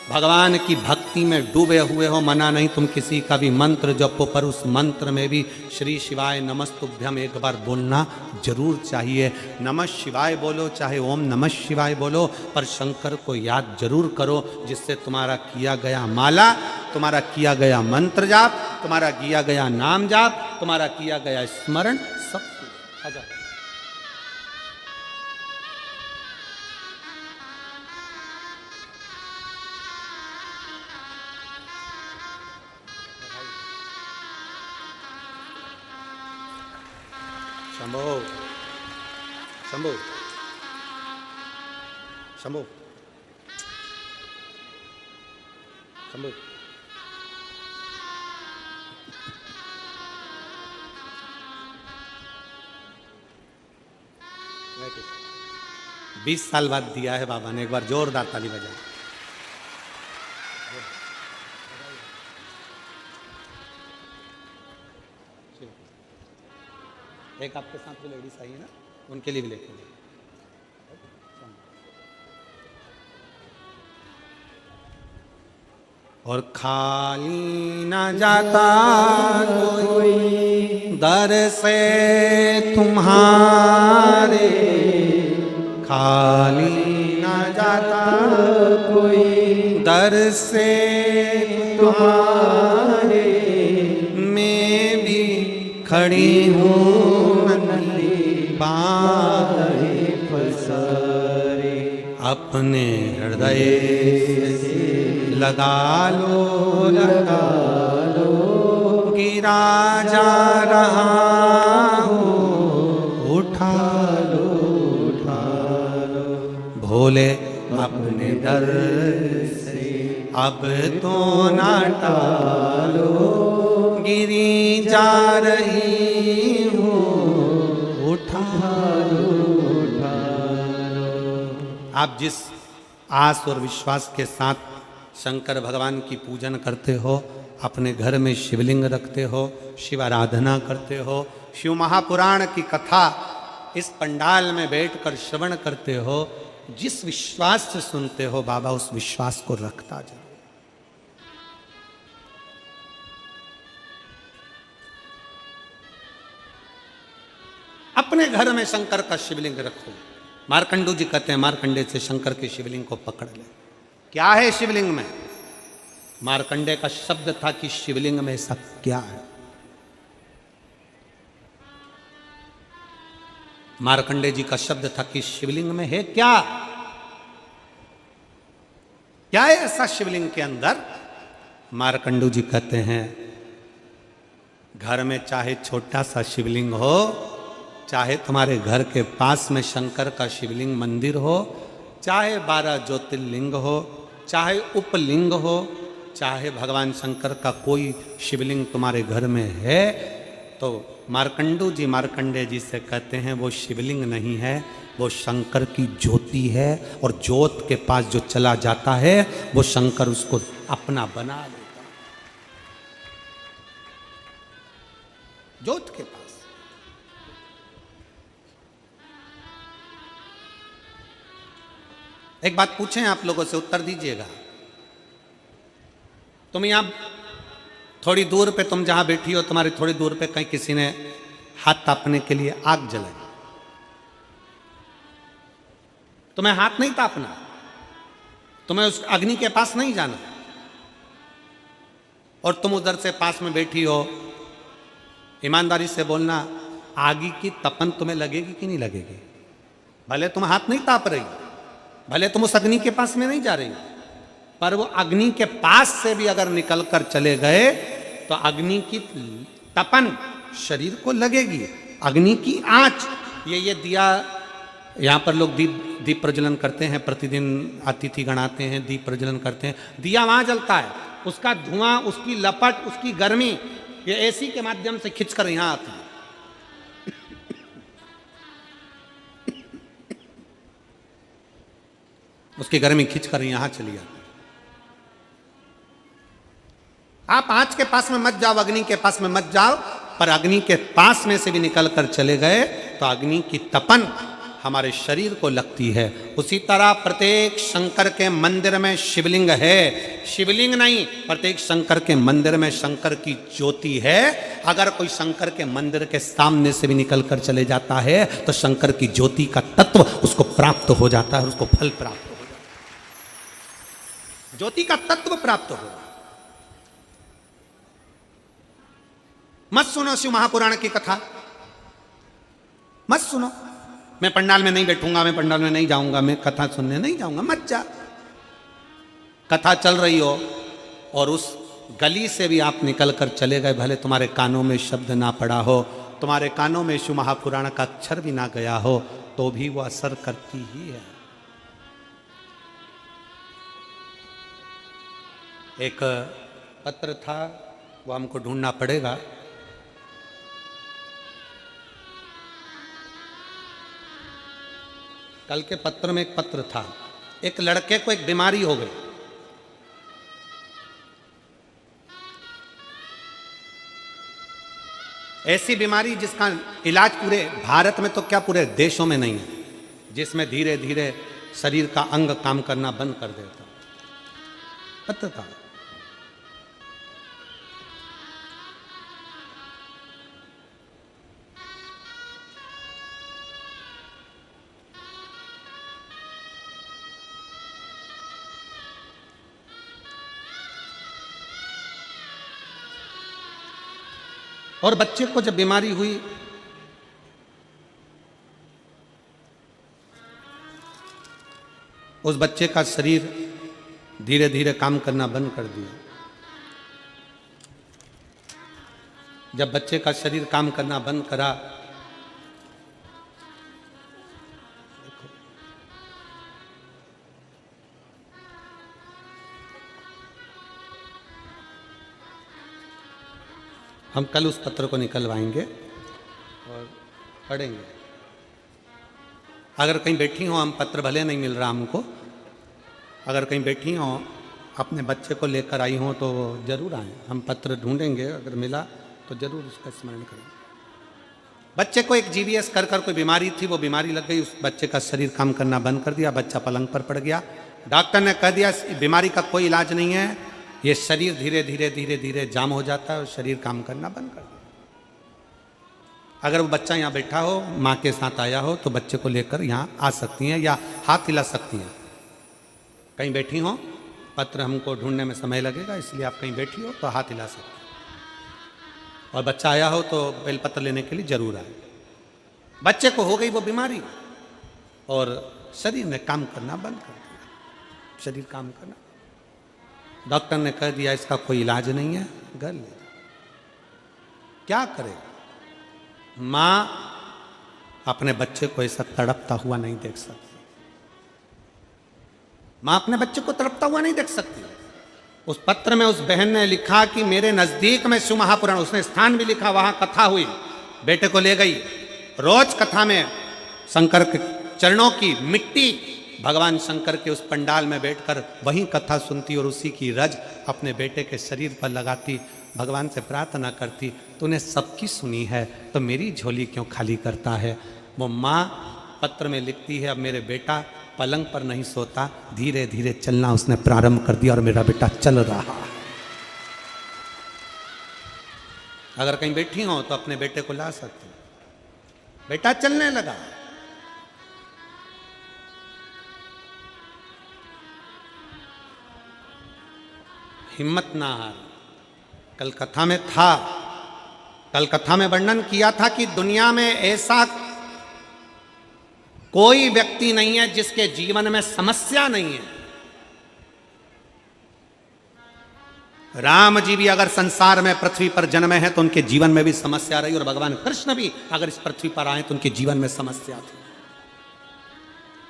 S1: भगवान की भक्ति में डूबे हुए हो, मना नहीं तुम किसी का भी मंत्र जपो, पर उस मंत्र में भी श्री शिवाय नमस्तुभ्यम एक बार बोलना जरूर चाहिए। नमः शिवाय बोलो, चाहे ओम नमः शिवाय बोलो, पर शंकर को याद जरूर करो, जिससे तुम्हारा किया गया माला, तुम्हारा किया गया मंत्र जाप, तुम्हारा किया गया नाम जाप, तुम्हारा किया गया स्मरण सब आ जाए। शंभो शंभो शंभो शंभो। 20 साल बाद दिया है बाबा ने, एक बार जोरदार ताली बजाए। एक आपके साथ जो लेडीज आई है ना, उनके लिए भी लेके जाए। और खाली न जाता कोई दर से तुम्हारे, खाली न जाता कोई दर से तुम्हारे, मैं भी खड़ी हूँ पसारे, अपने हृदय से लगा लो गिरा जा रहा हूँ, उठा लो भोले अपने दर से, अब तो ना टालो, गिरी जा रही हूँ, उठा लो। आप जिस आस और विश्वास के साथ शंकर भगवान की पूजन करते हो, अपने घर में शिवलिंग रखते हो, शिव आराधना करते हो, शिव महापुराण की कथा इस पंडाल में बैठकर श्रवण करते हो, जिस विश्वास से सुनते हो, बाबा उस विश्वास को रखता जाओ। अपने घर में शंकर का शिवलिंग रखो। मार्कंडू जी कहते हैं मार्कंडे से शंकर के शिवलिंग को पकड़ ले। क्या है शिवलिंग में? मार्कंडे का शब्द था कि शिवलिंग में ऐसा क्या है। मार्कंडे जी का शब्द था कि शिवलिंग में है क्या, क्या है ऐसा शिवलिंग के अंदर। मार्कंडू जी कहते हैं घर में चाहे छोटा सा शिवलिंग हो, चाहे तुम्हारे घर के पास में शंकर का शिवलिंग मंदिर हो, चाहे 12 ज्योतिर्लिंग हो, चाहे उपलिंग हो, चाहे भगवान शंकर का कोई शिवलिंग तुम्हारे घर में है, तो मार्कंडू जी मार्कंडे जी से कहते हैं वो शिवलिंग नहीं है, वो शंकर की ज्योति है। और ज्योत के पास जो चला जाता है वो शंकर उसको अपना बना लेता है। ज्योत के पास एक बात पूछें आप लोगों से, उत्तर दीजिएगा। तुम यहां थोड़ी दूर पे, तुम जहां बैठी हो तुम्हारी थोड़ी दूर पे कहीं किसी ने हाथ तापने के लिए आग जलाई, तुम्हें हाथ नहीं तापना, तुम्हें उस अग्नि के पास नहीं जाना, और तुम उधर से पास में बैठी हो। ईमानदारी से बोलना, आगी की तपन तुम्हें लगेगी कि नहीं लगेगी? भले तुम हाथ नहीं ताप रही, भले तुम उस अग्नि के पास में नहीं जा रही, पर वो अग्नि के पास से भी अगर निकल कर चले गए तो अग्नि की तपन शरीर को लगेगी। अग्नि की आंच, ये दिया यहाँ पर लोग दीप प्रज्वलन करते हैं, प्रतिदिन अतिथि गणाते हैं, दीप प्रज्वलन करते हैं। दिया वहां जलता है, उसका धुआं, उसकी लपट, उसकी गर्मी ये एसी के माध्यम से खिंचकर यहाँ आती है। उसकी गर्मी खिंचकर यहां चली जाती। आप आंच के पास में मत जाओ, अग्नि के पास में मत जाओ, पर अग्नि के पास में से भी निकल कर चले गए तो अग्नि की तपन हमारे शरीर को लगती है। उसी तरह प्रत्येक शंकर के मंदिर में शिवलिंग है, शिवलिंग नहीं, प्रत्येक शंकर के मंदिर में शंकर की ज्योति है। अगर कोई शंकर के मंदिर के सामने से भी निकल कर चले जाता है तो शंकर की ज्योति का तत्व उसको प्राप्त हो जाता है, उसको फल प्राप्त हो जाता है, ज्योति का तत्व प्राप्त हो। मत सुनो शिव महापुराण की कथा, मत सुनो। मैं पंडाल में नहीं बैठूंगा, मैं पंडाल में नहीं जाऊंगा, मैं कथा सुनने नहीं जाऊंगा, मत जा। कथा चल रही हो और उस गली से भी आप निकल कर चले गए, भले तुम्हारे कानों में शब्द ना पड़ा हो, तुम्हारे कानों में शिव महापुराण का अक्षर भी ना गया हो, तो भी वो असर करती ही है। एक पत्र था, वो हमको ढूंढना पड़ेगा। कल के पत्र में एक पत्र था, एक लड़के को एक बीमारी हो गई, ऐसी बीमारी जिसका इलाज पूरे भारत में तो क्या पूरे देशों में नहीं है, जिसमें धीरे धीरे शरीर का अंग काम करना बंद कर देता। पत्र था। और बच्चे को जब बीमारी हुई, उस बच्चे का शरीर धीरे धीरे काम करना बंद कर दिया। जब बच्चे का शरीर काम करना बंद करा, हम कल उस पत्र को निकलवाएंगे और पढ़ेंगे। अगर कहीं बैठी हो, हम पत्र भले नहीं मिल रहा हमको, अगर कहीं बैठी हो अपने बच्चे को लेकर आई हो तो जरूर आए, हम पत्र ढूंढेंगे, अगर मिला तो जरूर उसका स्मरण करेंगे। बच्चे को एक जीबीएस कर कोई बीमारी थी, वो बीमारी लग गई, उस बच्चे का शरीर काम करना बंद कर दिया, बच्चा पलंग पर पड़ गया। डॉक्टर ने कह दिया इस बीमारी का कोई इलाज नहीं है, ये शरीर धीरे धीरे धीरे धीरे जाम हो जाता है और शरीर काम करना बंद कर देता। अगर वो बच्चा यहाँ बैठा हो, माँ के साथ आया हो, तो बच्चे को लेकर यहाँ आ सकती हैं या हाथ हिला सकती हैं। कहीं बैठी हो, पत्र हमको ढूंढने में समय लगेगा, इसलिए आप कहीं बैठी हो तो हाथ हिला सकते हैं। और बच्चा आया हो तो बेलपत्र लेने के लिए जरूर आए। बच्चे को हो गई वो बीमारी और शरीर ने काम करना बंद कर दिया, शरीर काम करना। डॉक्टर ने कह दिया इसका कोई इलाज नहीं है, घर ले। क्या करे? मां अपने बच्चे को ऐसा तड़पता हुआ नहीं देख सकती, मां अपने बच्चे को तड़पता हुआ नहीं देख सकती। उस पत्र में उस बहन ने लिखा कि मेरे नजदीक में शिव महापुराण, उसने स्थान भी लिखा, वहां कथा हुई, बेटे को ले गई। रोज कथा में शंकर के चरणों की मिट्टी भगवान शंकर के उस पंडाल में बैठकर वहीं कथा सुनती और उसी की रज अपने बेटे के शरीर पर लगाती, भगवान से प्रार्थना करती, तूने सबकी सुनी है तो मेरी झोली क्यों खाली करता है। वो माँ पत्र में लिखती है अब मेरे बेटा पलंग पर नहीं सोता, धीरे धीरे चलना उसने प्रारंभ कर दिया और मेरा बेटा चल रहा। अगर कहीं बैठी हो तो अपने बेटे को ला सकती, बेटा चलने लगा। हिम्मत ना हार। कल कथा में था, कल कथा में वर्णन किया था कि दुनिया में ऐसा कोई व्यक्ति नहीं है जिसके जीवन में समस्या नहीं है। राम जी भी अगर संसार में पृथ्वी पर जन्मे हैं तो उनके जीवन में भी समस्या रही, और भगवान कृष्ण भी अगर इस पृथ्वी पर आए तो उनके जीवन में समस्या थी।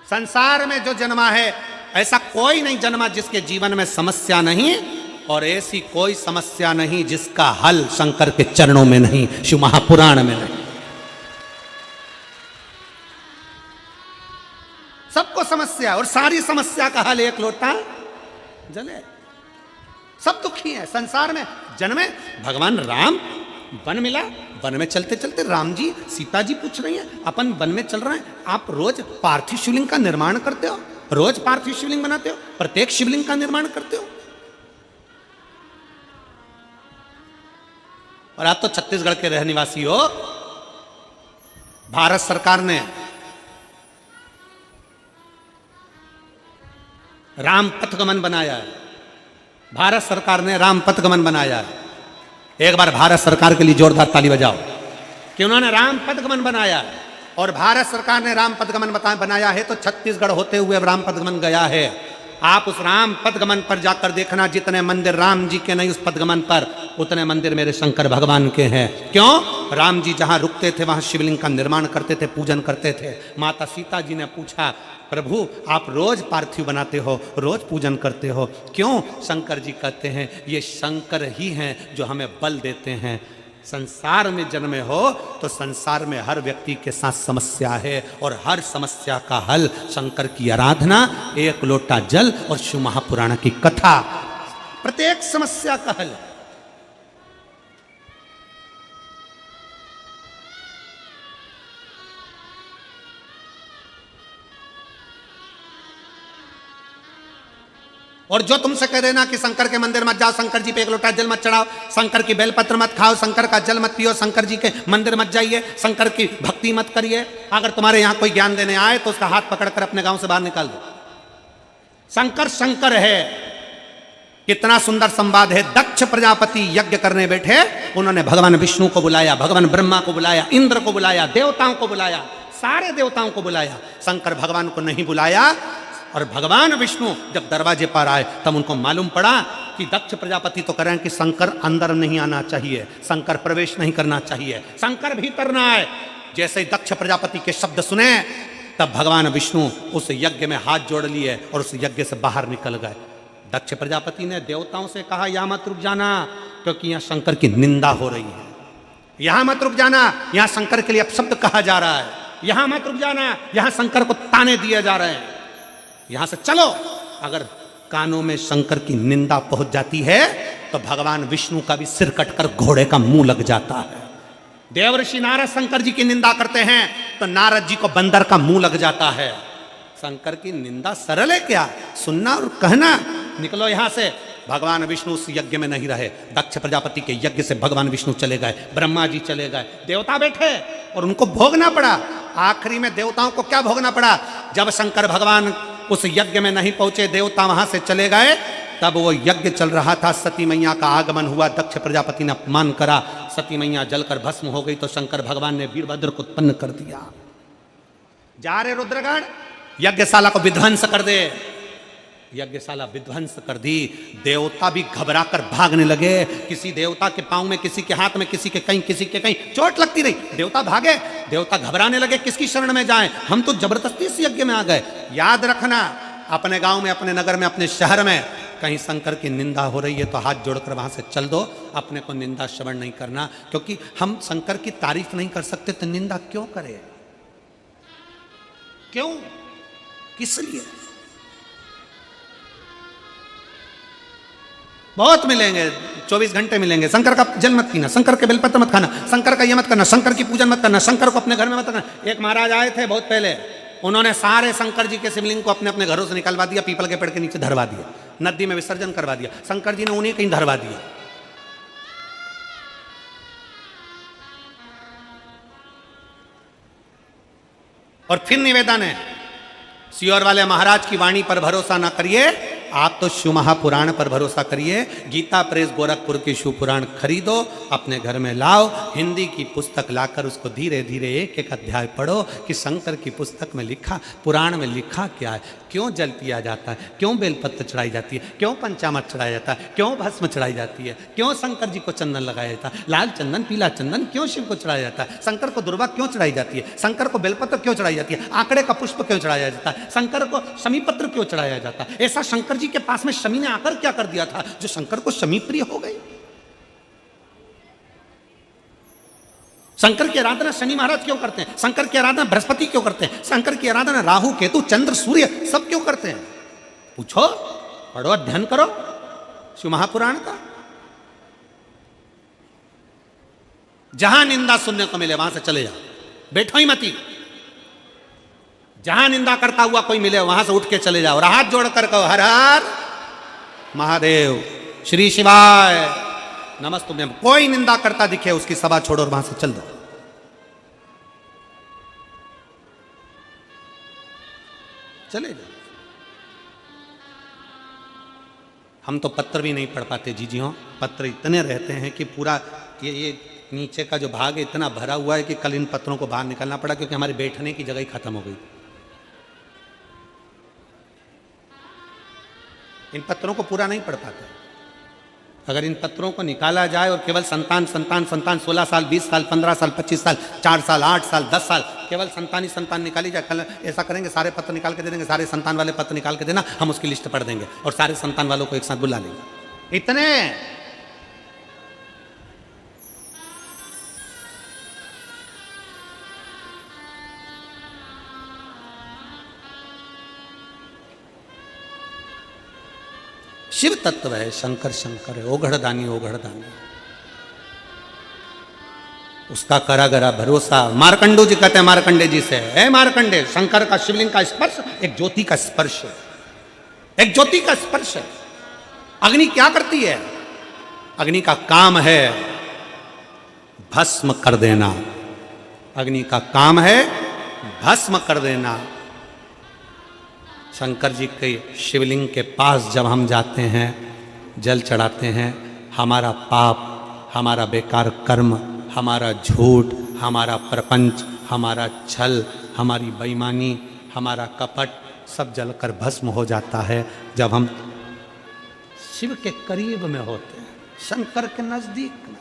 S1: संसार में जो जन्मा है ऐसा कोई नहीं जन्मा जिसके जीवन में समस्या नहीं, और ऐसी कोई समस्या नहीं जिसका हल शंकर के चरणों में नहीं, शिव महापुराण में नहीं। सबको समस्या, और सारी समस्या का हल एक लोटा जले। सब दुखी हैं संसार में। जन्मे भगवान राम, वन मिला, वन में चलते चलते राम जी सीता जी पूछ रही हैं, अपन वन में चल रहे हैं, आप रोज पार्थिव शिवलिंग का निर्माण करते हो, रोज पार्थिव शिवलिंग बनाते हो, प्रत्येक शिवलिंग का निर्माण करते हो। और आप तो छत्तीसगढ़ के रहने निवासी हो। भारत सरकार ने राम पथगमन बनाया है, भारत सरकार ने राम पथगमन बनाया है। एक बार भारत सरकार के लिए जोरदार ताली बजाओ कि उन्होंने राम पथगमन बनाया है। और भारत सरकार ने राम पथगमन बनाया है तो छत्तीसगढ़ होते हुए राम पथगमन गया है। आप उस राम पथगमन पर जाकर देखना, जितने मंदिर राम जी के नहीं उस पथगमन पर, उतने मंदिर मेरे शंकर भगवान के हैं। क्यों? राम जी जहां रुकते थे वहां शिवलिंग का निर्माण करते थे, पूजन करते थे। माता सीता जी ने पूछा, प्रभु आप रोज पार्थिव बनाते हो, रोज पूजन करते हो, क्यों? शंकर जी कहते हैं ये शंकर ही हैं जो हमें बल देते हैं। संसार में जन्मे हो तो संसार में हर व्यक्ति के साथ समस्या है, और हर समस्या का हल शंकर की आराधना, एक लोटा जल और शिव महापुराण की कथा, प्रत्येक समस्या का हल। और जो तुमसे कह देना कि शंकर के मंदिर मत जाओ, शंकर जी पे एक लोटा जल मत चढ़ाओ, शंकर की बेलपत्र मत खाओ, शंकर का जल मत पियो, शंकर जी के मंदिर मत जाइए, शंकर की भक्ति मत करिए, अगर तुम्हारे यहां कोई ज्ञान देने आए तो उसका हाथ पकड़कर अपने गांव से बाहर निकाल दो। शंकर शंकर है। कितना सुंदर संवाद है। दक्ष प्रजापति यज्ञ करने बैठे, उन्होंने भगवान विष्णु को बुलाया, भगवान ब्रह्मा को बुलाया, इंद्र को बुलाया, देवताओं को बुलाया, सारे देवताओं को बुलाया, शंकर भगवान को नहीं बुलाया। और भगवान विष्णु जब दरवाजे पर आए तब उनको मालूम पड़ा कि दक्ष प्रजापति तो कह रहे हैं कि शंकर अंदर नहीं आना चाहिए, शंकर प्रवेश नहीं करना चाहिए, शंकर भीतर ना आए। जैसे ही दक्ष प्रजापति के शब्द सुने तब भगवान विष्णु उस यज्ञ में हाथ जोड़ लिए और उस यज्ञ से बाहर निकल गए। दक्ष प्रजापति ने देवताओं से कहा, यहां मत रुक जाना, क्योंकि यहां शंकर की निंदा हो रही है। यहां मत रुक जाना, यहां शंकर के लिए अपशब्द कहा जा रहा है। यहां मत रुक जाना, यहां शंकर को ताने दिए जा रहे हैं। यहां से चलो। अगर कानों में शंकर की निंदा पहुंच जाती है तो भगवान विष्णु का भी सिर कटकर घोड़े का मुंह लग जाता है। देवर्षि नारद शंकर जी की निंदा करते हैं तो नारद जी को बंदर का मुंह लग जाता है। शंकर की निंदा सरल है क्या? सुनना और कहना। निकलो यहां से। भगवान विष्णु उस यज्ञ में नहीं रहे। दक्ष प्रजापति के यज्ञ से भगवान विष्णु चले गए, ब्रह्मा जी चले गए, देवता बैठे और उनको भोगना पड़ा। आखिरी में देवताओं को क्या भोगना पड़ा? जब शंकर भगवान उस यज्ञ में नहीं पहुंचे, देवता वहां से चले गए, तब वो यज्ञ चल रहा था। सती मैया का आगमन हुआ, दक्ष प्रजापति ने अपमान करा, सती मैया जलकर भस्म हो गई तो शंकर भगवान ने वीरभद्र को उत्पन्न कर दिया। जा रे रुद्रगढ़, यज्ञशाला को विध्वंस कर दे। यज्ञशाला विध्वंस कर दी। देवता भी घबरा कर भागने लगे। किसी देवता के पांव में, किसी के हाथ में, किसी के कहीं, किसी के कहीं चोट लगती रही। देवता भागे, देवता घबराने लगे, किसकी शरण में जाएं? हम तो जबरदस्ती इस यज्ञ में आ गए। याद रखना, अपने गांव में, अपने नगर में, अपने शहर में कहीं शंकर की निंदा हो रही है तो हाथ जोड़कर वहां से चल दो। अपने को निंदा श्रवण नहीं करना, क्योंकि हम शंकर की तारीफ नहीं कर सकते तो निंदा क्यों करें? क्यों? किस लिए? बहुत मिलेंगे, 24 घंटे मिलेंगे। शंकर का जल मत पीना, शंकर के बेलपत्र मत खाना, शंकर का ये मत करना, शंकर की पूजन मत करना, शंकर को अपने घर में मत करना। एक महाराज आए थे बहुत पहले, उन्होंने सारे शंकर जी के शिवलिंग को अपने अपने घरों से निकलवा दिया, पीपल के पेड़ के नीचे धरवा दिया, नदी में विसर्जन करवा दिया। शंकर जी ने उन्हें कहीं धरवा दिया। और फिर निवेदन है, सियोर वाले महाराज की वाणी पर भरोसा ना करिए, आप तो शिव महापुराण पर भरोसा करिए। गीता प्रेस गोरखपुर की शिव पुराण खरीदो, अपने घर में लाओ, हिंदी की पुस्तक लाकर उसको धीरे धीरे एक एक अध्याय पढ़ो कि शंकर की पुस्तक में लिखा, पुराण में लिखा क्या है, क्यों जल पिया जाता है, क्यों बेलपत्र चढ़ाई जाती है, क्यों पंचामृत चढ़ाया जाता है, क्यों भस्म चढ़ाई जाती है, क्यों शंकर जी को चंदन लगाया जाता है, लाल चंदन पीला चंदन क्यों शिव को चढ़ाया जाता है, शंकर को दुर्वा क्यों चढ़ाई जाती है, शंकर को बेलपत्र क्यों चढ़ाई जाती है, आंकड़े का पुष्प क्यों चढ़ाया जाता है, शंकर को शमी पत्र क्यों चढ़ाया जाता है। ऐसा शंकर जी के पास में शमी ने आकर क्या कर दिया था जो शंकर को शमी प्रिय हो गई। शंकर की आराधना शनि महाराज क्यों करते हैं, शंकर की आराधना बृहस्पति क्यों करते हैं, शंकर की आराधना राहु केतु चंद्र सूर्य सब क्यों करते हैं? पूछो, पढ़ो, अध्ययन करो। शिव महापुराण का। जहां निंदा सुनने को मिले वहां से चले जाओ, बैठो ही मती। जहां निंदा करता हुआ कोई मिले वहां से उठ के चले जाओ, और हाथ जोड़कर कहो हर हर महादेव, श्री शिवाय नमस्तुभ्यम। कोई निंदा करता दिखे उसकी सभा छोड़ो और वहां से चल दो। चले जाओ। हम तो पत्र भी नहीं पढ़ पाते जीजियों, पत्र इतने रहते हैं कि पूरा ये नीचे का जो भाग है इतना भरा हुआ है कि कल इन पत्रों को बाहर निकालना पड़ा, क्योंकि हमारे बैठने की जगह ही खत्म हो गई। इन पत्रों को पूरा नहीं पढ़ पाते। अगर इन पत्रों को निकाला जाए और केवल संतान संतान संतान 16 साल 20 साल 15 साल 25 साल 4 साल 8 साल 10 साल केवल संतान ही संतान निकाली जाए, कल ऐसा करेंगे सारे पत्र निकाल के दे देंगे, सारे संतान वाले पत्र निकाल के देना, हम उसकी लिस्ट पढ़ देंगे और सारे संतान वालों को एक साथ बुला लेंगे। इतने शिव तत्व है, शंकर शंकर है, ओघड़दानी ओघड़दानी, उसका करा गरा भरोसा। मार्कंडू जी कहते हैं मार्कंडे जी से, है मार्कंडे, शंकर का शिवलिंग का स्पर्श एक ज्योति का स्पर्श है, एक ज्योति का स्पर्श है। अग्नि क्या करती है? अग्नि का काम है भस्म कर देना, अग्नि का काम है भस्म कर देना। शंकर जी के शिवलिंग के पास जब हम जाते हैं, जल चढ़ाते हैं, हमारा पाप, हमारा बेकार कर्म, हमारा झूठ, हमारा प्रपंच, हमारा छल, हमारी बेईमानी, हमारा कपट सब जलकर भस्म हो जाता है जब हम शिव के करीब में होते हैं, शंकर के नजदीक में।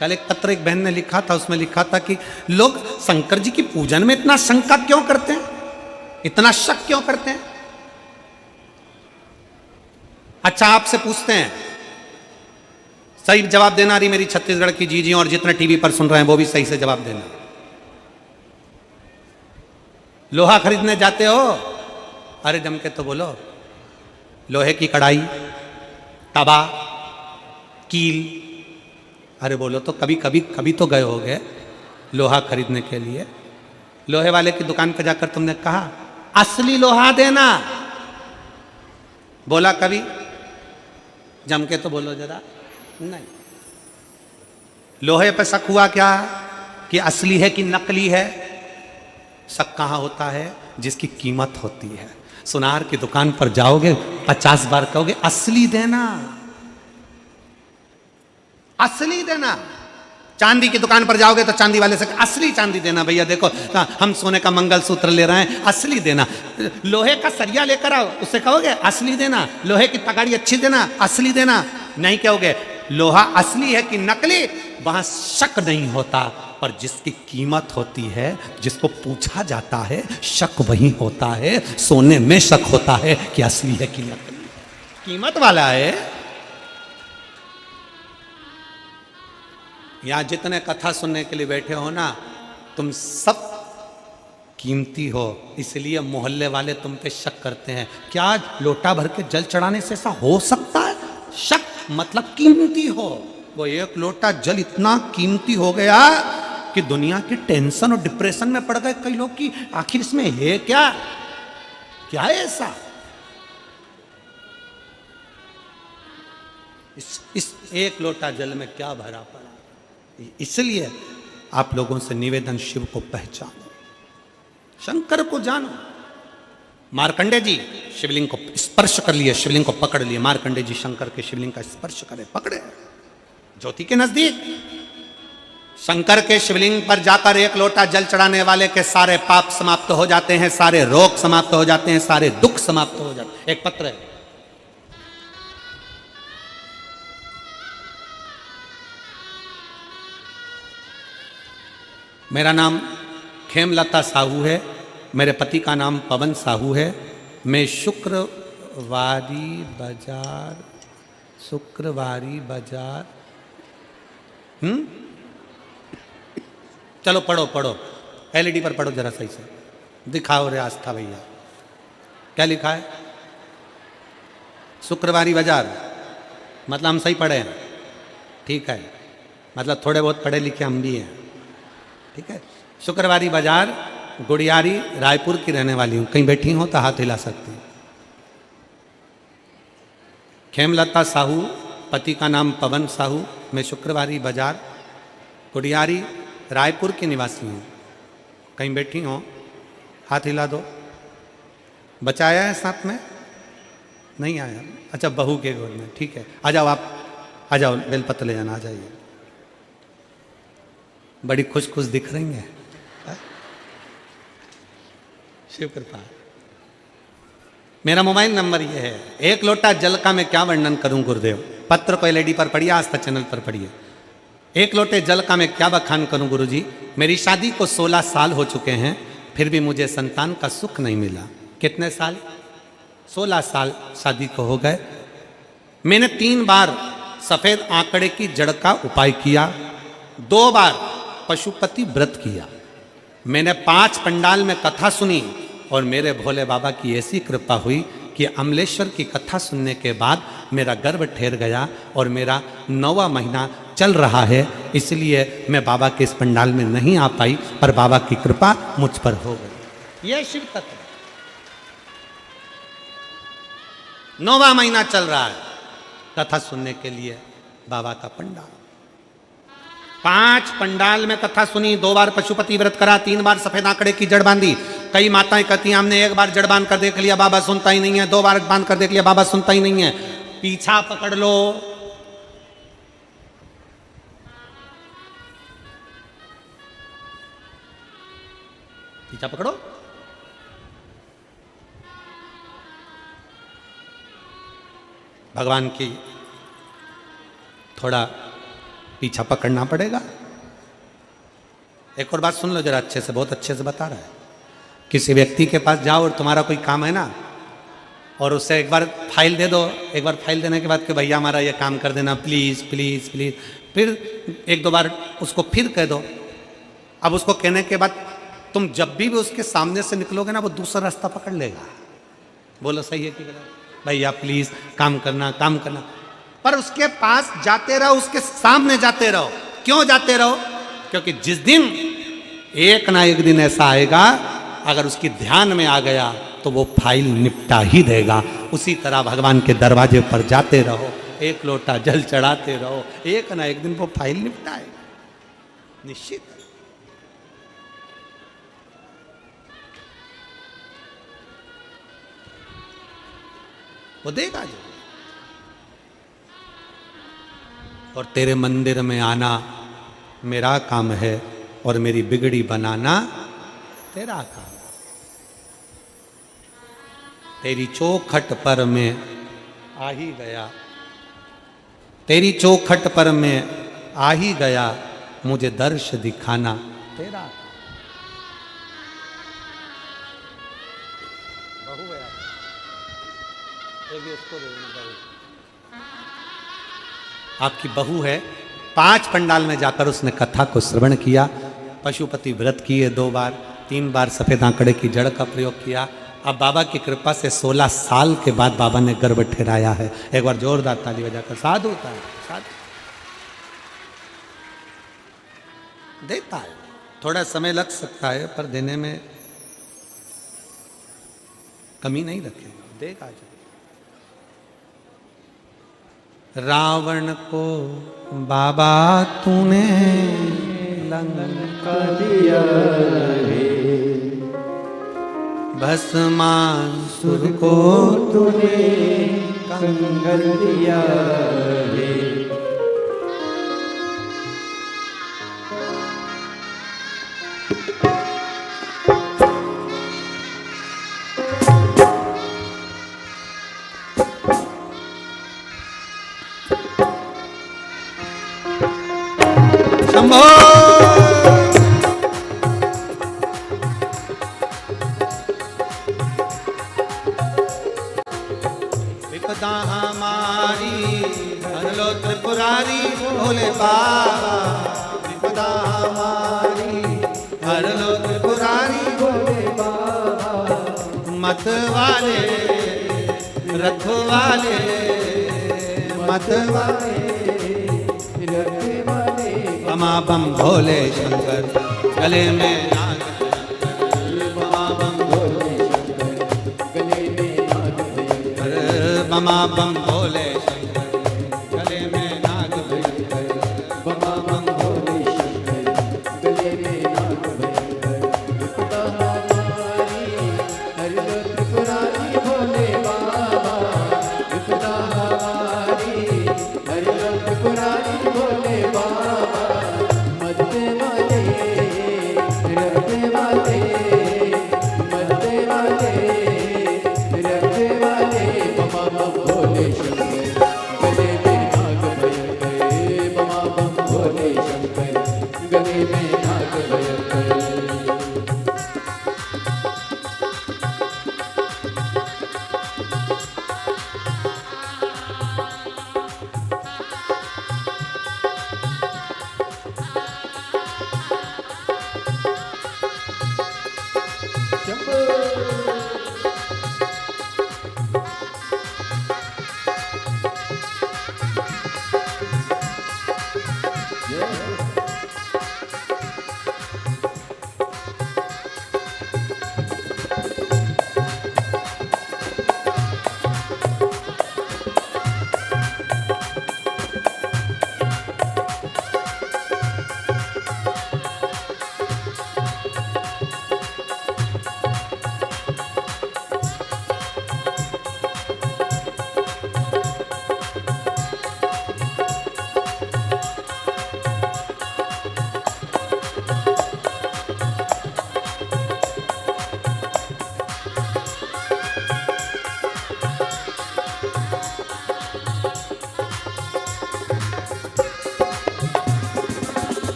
S1: कल एक पत्र एक बहन ने लिखा था, उसमें लिखा था कि लोग शंकर जी की पूजन में इतना शंका क्यों करते हैं, इतना शक क्यों करते हैं। अच्छा आपसे पूछते हैं, सही जवाब देना रही मेरी छत्तीसगढ़ की जीजी, और जितने टीवी पर सुन रहे हैं वो भी सही से जवाब देना। लोहा खरीदने जाते हो, अरे जम के तो बोलो, लोहे की कढ़ाई, तवा, कील, अरे बोलो तो कभी कभी कभी तो गए होगे लोहा खरीदने के लिए। लोहे वाले की दुकान पर जाकर तुमने कहा असली लोहा देना, बोला कभी? जम के तो बोलो जरा। नहीं। लोहे पर शक हुआ क्या कि असली है कि नकली है? शक कहाँ होता है? जिसकी कीमत होती है। सुनार की दुकान पर जाओगे 50 बार कहोगे असली देना, असली देना। चांदी की दुकान पर जाओगे तो चांदी वाले से असली चांदी देना, भैया देखो हम सोने का मंगलसूत्र ले रहे हैं, असली देना। लोहे का सरिया लेकर आओ, उससे कहोगे असली देना। लोहे की तगाड़ी अच्छी देना, असली देना। नहीं कहोगे लोहा असली है कि नकली, वहां शक नहीं होता। पर जिसकी कीमत होती है, जिसको पूछा जाता है, शक वही होता है। सोने में शक होता है कि असली है कि नकली, कीमत वाला है। यहां जितने कथा सुनने के लिए बैठे हो ना, तुम सब कीमती हो, इसलिए मोहल्ले वाले तुम पे शक करते हैं। क्या लोटा भर के जल चढ़ाने से ऐसा हो सकता है? शक मतलब कीमती हो। वो एक लोटा जल इतना कीमती हो गया कि दुनिया की टेंशन और डिप्रेशन में पड़ गए कई लोग कि आखिर इसमें है क्या, क्या है ऐसा। इस एक लोटा जल में क्या भरा पड़ा। इसलिए आप लोगों से निवेदन, शिव को पहचानो, शंकर को जानो। मार्कंडे जी शिवलिंग को स्पर्श कर लिए, शिवलिंग को पकड़ लिए। मार्कंडे जी शंकर के शिवलिंग का स्पर्श करे, पकड़े ज्योति के नजदीक। शंकर के शिवलिंग पर जाकर एक लोटा जल चढ़ाने वाले के सारे पाप समाप्त हो जाते हैं, सारे रोग समाप्त हो जाते हैं, सारे दुख समाप्त हो जाते हैं। एक पत्र है, मेरा नाम खेमलता साहू है, मेरे पति का नाम पवन साहू है। मैं शुक्रवारी बाजार चलो पढ़ो एलईडी पर पढ़ो जरा सही से, दिखाओ रे आस्था भैया। क्या लिखा है? शुक्रवारी बाजार। मतलब हम सही पढ़े हैं, ठीक है, मतलब थोड़े बहुत पढ़े लिखे हम भी हैं, ठीक है। शुक्रवारी बाजार, गुड़ियारी, रायपुर की रहने वाली हूँ। कहीं बैठी हो तो हाथ हिला सकती हूँ। खेमलता साहू, पति का नाम पवन साहू। मैं शुक्रवारी बाजार, गुड़ियारी, रायपुर की निवासी हूँ। कहीं बैठी हो, हाथ हिला दो। बच्चा आया है साथ में? नहीं आया। अच्छा, बहू के गोद में, ठीक है। आ जाओ, आप आ जाओ, बेलपत्र ले जाना, आ जाइए। बड़ी खुश खुश दिख रही हैं। शिव कृपा। मेरा मोबाइल नंबर ये है। एक लोटा जल का मैं क्या वर्णन करूं गुरुदेव। पत्र को एलईडी पर पढ़िए, आस्था चैनल पर पढ़िए। एक लोटे जल का मैं क्या बखान करूं गुरुजी। मेरी शादी को 16 साल हो चुके हैं, फिर भी मुझे संतान का सुख नहीं मिला। कितने साल? 16 साल शादी को हो गए। मैंने 3 बार सफेद आंकड़े की जड़ का उपाय किया, 2 बार पशुपति व्रत किया। मैंने 5 पंडाल में कथा सुनी और मेरे भोले बाबा की ऐसी कृपा हुई कि अमलेश्वर की कथा सुनने के बाद मेरा गर्भ ठहर गया और मेरा 9वां महीना चल रहा है। इसलिए मैं बाबा के इस पंडाल में नहीं आ पाई, पर बाबा की कृपा मुझ पर हो गई। यह शिव तत्व। 9वां महीना चल रहा है, कथा सुनने के लिए बाबा का पंडाल। 5 पंडाल में कथा सुनी, 2 बार पशुपति व्रत करा, 3 बार सफेद आंकड़े की जड़ बांधी। कई माताएं कहती हैं हमने 1 बार जड़ बांध कर देख लिया, बाबा सुनता ही नहीं है। 2 बार बांध कर देख लिया, बाबा सुनता ही नहीं है। पीछा पकड़ लो। पीछा पकड़ो। भगवान की थोड़ा पीछा पकड़ना पड़ेगा। एक और बात सुन लो जरा अच्छे से, बहुत अच्छे से बता रहा है। किसी व्यक्ति के पास जाओ और तुम्हारा कोई काम है ना, और उससे एक बार फाइल दे दो। एक बार फाइल देने के बाद कि भैया हमारा ये काम कर देना प्लीज़ प्लीज़ प्लीज़। फिर 1-2 बार उसको फिर कह दो। अब उसको कहने के बाद तुम जब भी उसके सामने से निकलोगे ना, वो दूसरा रास्ता पकड़ लेगा। बोलो सही है कि गलत? भैया प्लीज़ काम करना, काम करना। पर उसके पास जाते रहो, उसके सामने जाते रहो। क्यों जाते रहो? क्योंकि जिस दिन एक ना एक दिन ऐसा आएगा, अगर उसकी ध्यान में आ गया तो वो फाइल निपटा ही देगा। उसी तरह भगवान के दरवाजे पर जाते रहो, एक लोटा जल चढ़ाते रहो, एक ना एक दिन वो फाइल निपटाएगा, निश्चित। वो देगा जो। और तेरे मंदिर में आना मेरा काम है और मेरी बिगड़ी बनाना तेरा काम। तेरी चौखट पर मैं आ ही गया, तेरी चौखट पर मैं आ ही गया, मुझे दर्श दिखाना तेरा काम। बहू है आपकी बहू है। 5 पंडाल में जाकर उसने कथा को श्रवण किया, पशुपति व्रत किए 2 बार, 3 बार सफेद आंकड़े की जड़ का प्रयोग किया। अब बाबा की कृपा से 16 साल के बाद बाबा ने गर्भ ठहराया है। एक बार जोरदार ताली बजाकर साधु होता है, साधु देता है। थोड़ा समय लग सकता है पर देने में कमी नहीं रखेगा, देगा जो। रावण को बाबा तूने लंका दिया रे, भस्मासुर को तूने कंगन दिया रे। शंभो विपदा हमारी हर लो त्रिपुरारी भोले बाबा, विपदा हमारी हर लो त्रिपुरारी भोले बाबा। मत वाले, रथ वाले, मत वाले, बमा बम भोले शंकर, गले में नाग, बमा बम भोले शंकर, गले में नाग, बमा बम भोले शंकर, गले में नाग, बमा बम भोले शंकर, गले में नाग, विपदा हमारी हर त्रिपुरारी भोले बाबा, विपदा हमारी हर त्रिपुरारी भोले बाबा, मरते वाले, रखने वाले, मरते वाले, रखने वाले, बमा बम भोले शंकर, गले में नाग भयंकर, बमा बम भोले शंकर, गले में नाग भयंकर।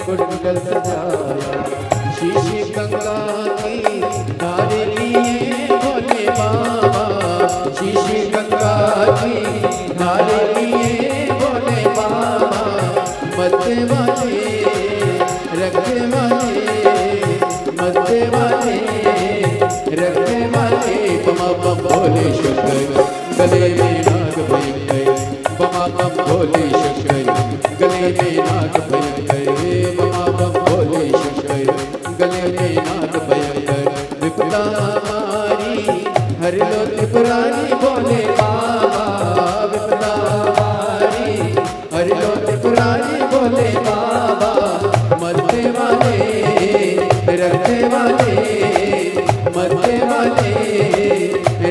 S3: कुंडल सजाया शीशी गंगा की धारे लिए भोले बाबा, शीशी गंगा की धारे लिए भोले बाबा, मरते वाले रखने वाले, मरते वाले रखने वाले, बमा बम भोले शंकर गले में नाग भयंकर, बमा बम भोले शंकर गले में नाग भयंकर, बमा बम भोले शंकर गले में नाग भयंकर, विपदा हमारी हर लो त्रिपुरारी भोले बाबा, विपदा हमारी हर लो त्रिपुरारी भोले बाबा, मरते वाले रखने वाले, मरते वाले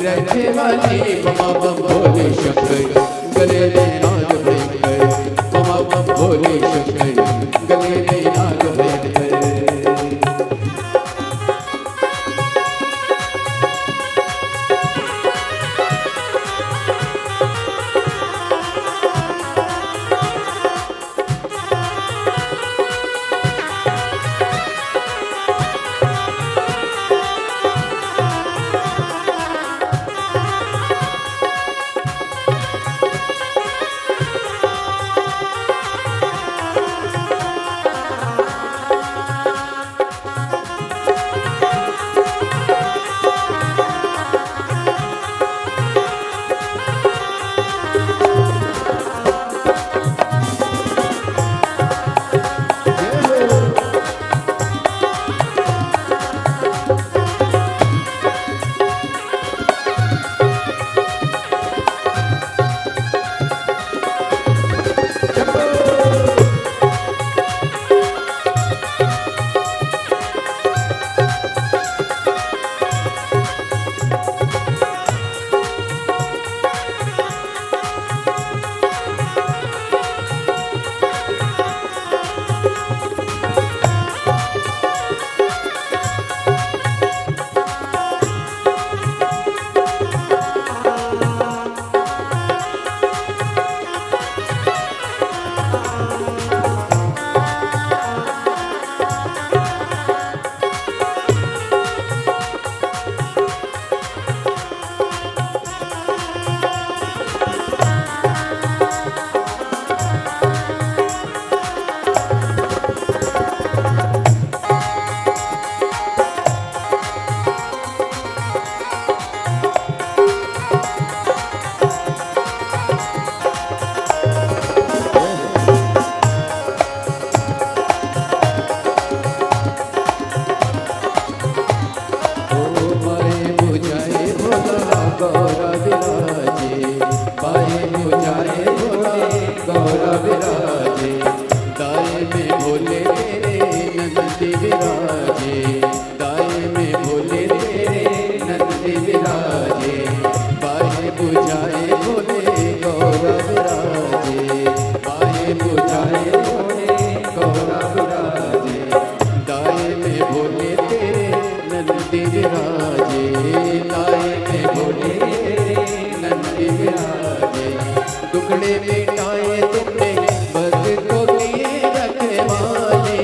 S3: रखने वाले, बमा बम भोले शंकर गले में नाग भयंकर, बमा बम भोले शंकर गले में नाग भयंकर। विराजे लाए में भोले नंदी विराजे दुखड़े मिटाए तुमने भक्तों की रखवाले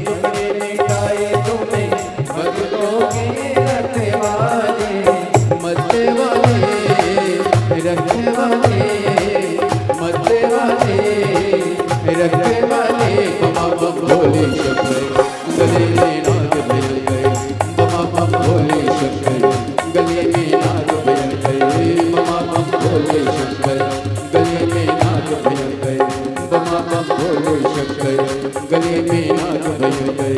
S3: दुखड़े मिटाए तुमने भक्तों की रखवाले मरते वाले रखने वाले मरते वाले रखने वाले बमा बम भोले शंकर गले में नाग भर गए बमा बम भोले शंकर गले में नाग भर गए बमा बम भोले शंकर गले में नाग भर गए बमा बम भोले शंकर गले में नाग भर गए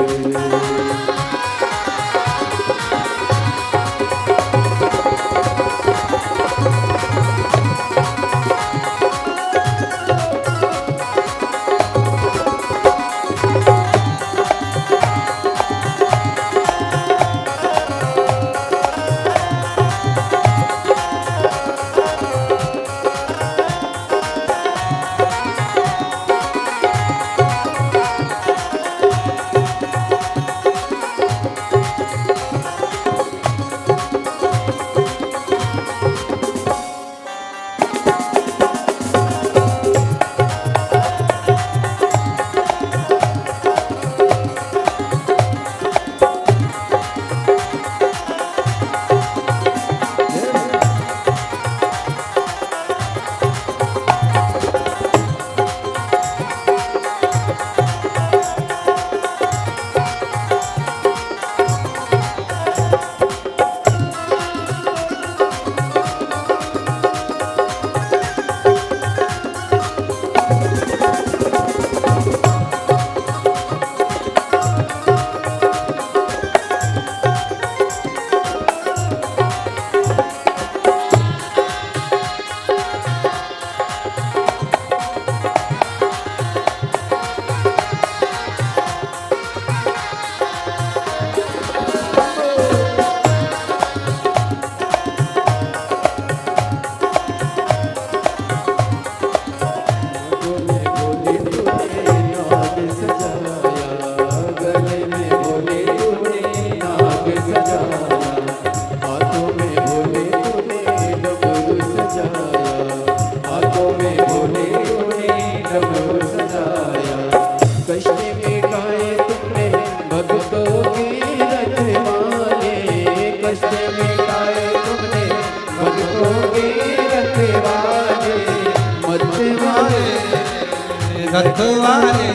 S1: रखवाले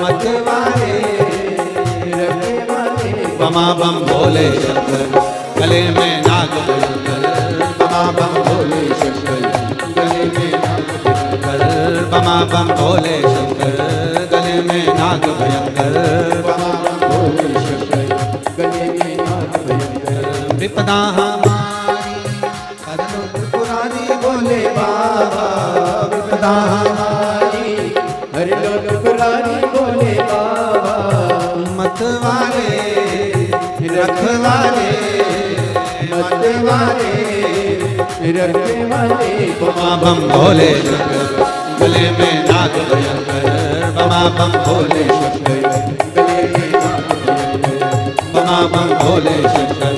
S1: मतवाले बमा बम भोले शंकर गले में नाग भयंकर बमा बम भोले शंकर गले में नाग भयंकर बमा बम भोले शंकर गले में नाग भयंकर बमा बम भोले शंकर गले में नाग भयंकर विपदा हमारी करनो पुरानी बोले बाबा विपदा हमारी हर लोग पुरानी बोले बाबा मतवाले रखवाले मतवाले रखवाले बमा बम भोले शंकर गले में नाग भयंकर बमा बम भोले शंकर गले में नाग भयंकर बमा बम भोले शंकर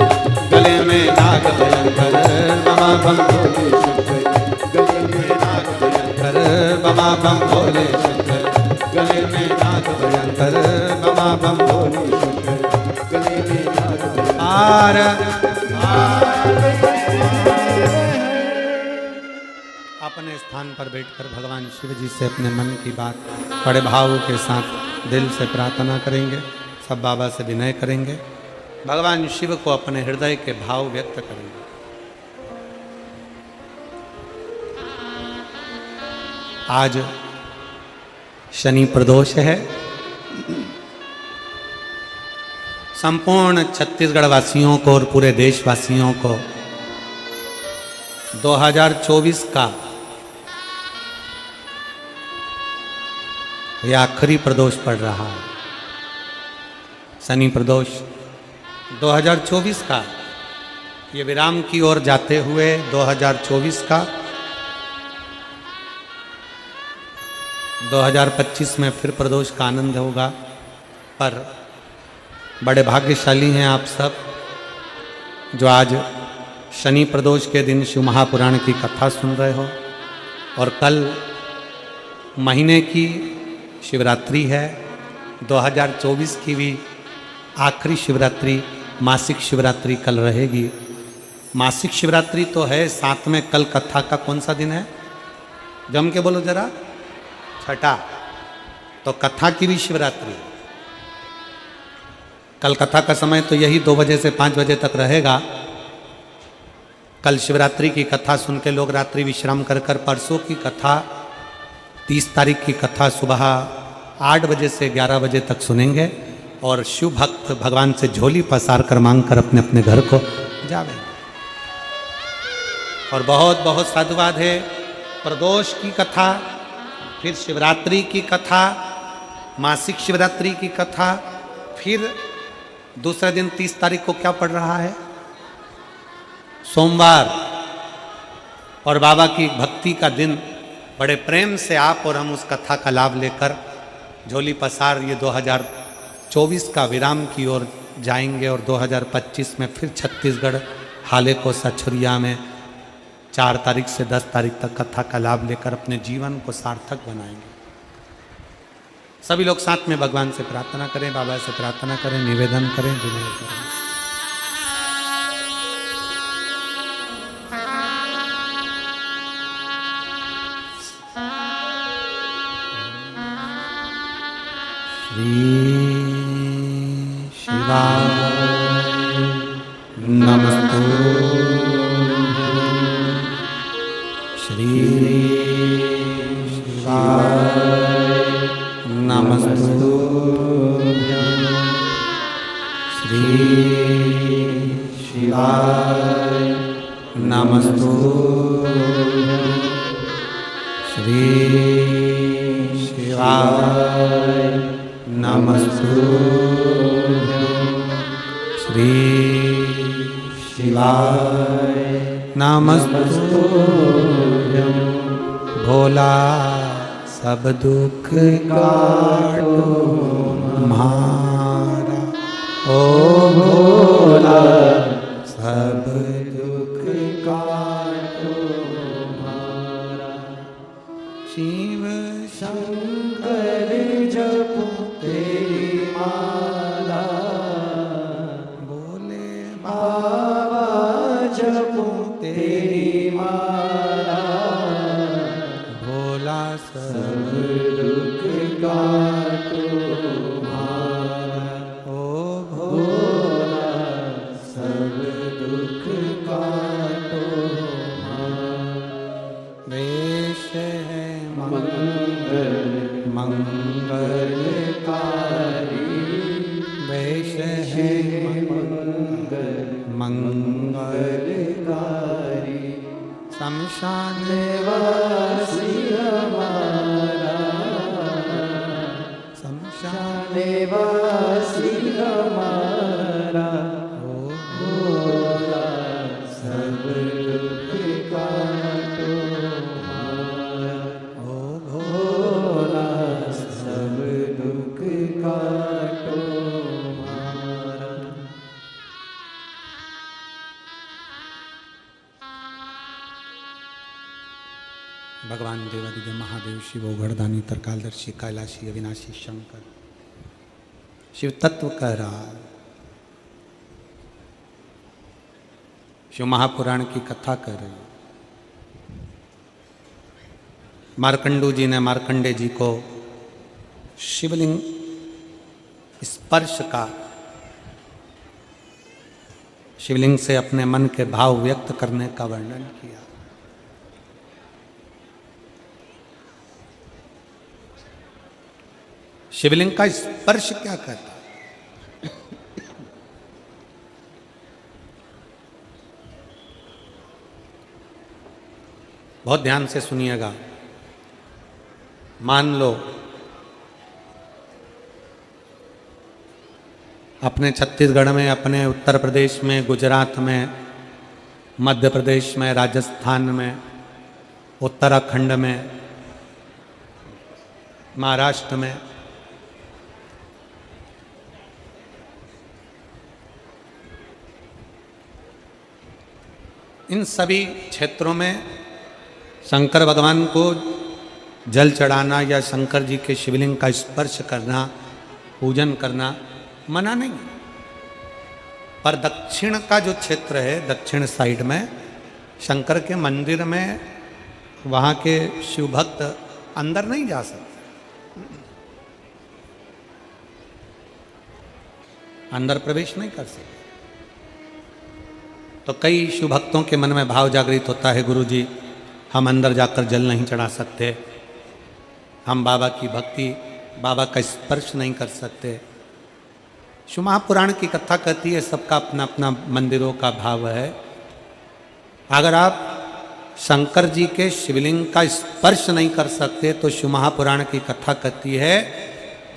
S1: गले में नाग भयंकर बमा बम भोले शंकर गले में नाग भयंकर बमा बम भोले शंकर गले में नाग भयंकर बमा बम भोले शंकर गले में नाग अपने स्थान पर बैठकर भगवान शिव जी से अपने मन की बात बड़े भाव के साथ दिल से प्रार्थना करेंगे। सब बाबा से विनय करेंगे, भगवान शिव को अपने हृदय के भाव व्यक्त करेंगे। आज शनि प्रदोष है। संपूर्ण छत्तीसगढ़ वासियों को और पूरे देशवासियों को 2024 का यह आखिरी प्रदोष पड़ रहा है। शनि प्रदोष 2024 का ये विराम की ओर जाते हुए 2024 का 2025 में फिर प्रदोष का आनंद होगा। पर बड़े भाग्यशाली हैं आप सब जो आज शनि प्रदोष के दिन शिव महापुराण की कथा सुन रहे हो, और कल महीने की शिवरात्रि है। 2024 की भी आखिरी शिवरात्रि, मासिक शिवरात्रि कल रहेगी। मासिक शिवरात्रि तो है, साथ में कल कथा का कौन सा दिन है? जम के बोलो जरा। छठा। तो कथा की भी शिवरात्रि। कल कथा का समय तो यही 2 बजे से 5 बजे तक रहेगा। कल शिवरात्रि की कथा सुन के लोग रात्रि विश्राम कर परसों की कथा 30 तारीख की कथा सुबह 8 बजे से 11 बजे तक सुनेंगे, और शिव भक्त भगवान से झोली पसार कर मांग कर अपने अपने घर को जावे। और बहुत बहुत साधुवाद है। प्रदोष की कथा, फिर शिवरात्रि की कथा, मासिक शिवरात्रि की कथा, फिर दूसरा दिन 30 तारीख को क्या पड़ रहा है? सोमवार। और बाबा की भक्ति का दिन। बड़े प्रेम से आप और हम उस कथा का लाभ लेकर झोली पसार ये 2024 का विराम की ओर जाएंगे, और 2025 में फिर छत्तीसगढ़ हाले को सछुरिया में 4 तारीख से 10 तारीख तक कथा का लाभ लेकर अपने जीवन को सार्थक बनाएंगे। सभी लोग साथ में भगवान से प्रार्थना करें, बाबा से प्रार्थना करें, निवेदन करें, विनय करें। श्री शिवाय नमस्तुभ्यं। श्री शिवाय नमस्तुभ्यं। श्री शिवाय नमस्तुभ्यं। श्री शिवाय नमस्तुभ्यं। श्री शिवाय नमस्तुभ्यं। भोला सब दुख काटो हमारा, ओ भोला सब दुख काटो हमारा। शिव शंकर जपो तेरी माला, बोले बाबा जपो तेरी माला। भोला सब दुख काटो हमारा, ओ भोला सब दुख काटो हमारा। वेश है मंगलकारी, वेश है मंगलकारी। शमशान वासी हमारा, शमशान वासी हमारा। ओ भोला सब दुख काटो हमारा, ओ भोला सब दुख काटो हमारा। भगवान देवादिदेव महादेव शिव ओघड़दानी तरकालदर्शी कैलाशी अविनाशी शंकर शिव तत्व कह रहा। शिव महापुराण की कथा कर रही। मार्कंडू जी ने मार्कंडे जी को शिवलिंग स्पर्श का, शिवलिंग से अपने मन के भाव व्यक्त करने का वर्णन किया। शिवलिंग का स्पर्श क्या कहता है? बहुत ध्यान से सुनिएगा। मान लो अपने छत्तीसगढ़ में, अपने उत्तर प्रदेश में, गुजरात में, मध्य प्रदेश में, राजस्थान में, उत्तराखंड में, महाराष्ट्र में इन सभी क्षेत्रों में शंकर भगवान को जल चढ़ाना या शंकर जी के शिवलिंग का स्पर्श करना, पूजन करना मना नहीं। पर दक्षिण का जो क्षेत्र है, दक्षिण साइड में शंकर के मंदिर में वहाँ के शिव भक्त अंदर नहीं जा सकते, अंदर प्रवेश नहीं कर सकते। तो कई शिव भक्तों के मन में भाव जागृत होता है, गुरु जी हम अंदर जाकर जल नहीं चढ़ा सकते, हम बाबा की भक्ति, बाबा का स्पर्श नहीं कर सकते। शिव महापुराण की कथा कहती है सबका अपना अपना मंदिरों का भाव है। अगर आप शंकर जी के शिवलिंग का स्पर्श नहीं कर सकते तो शिव महापुराण की कथा कहती है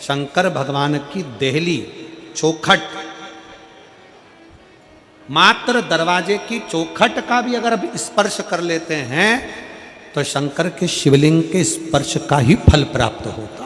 S1: शंकर भगवान की देहली, चौखट, मात्र दरवाजे की चौखट का भी अगर स्पर्श कर लेते हैं तो शंकर के शिवलिंग के स्पर्श का ही फल प्राप्त होता।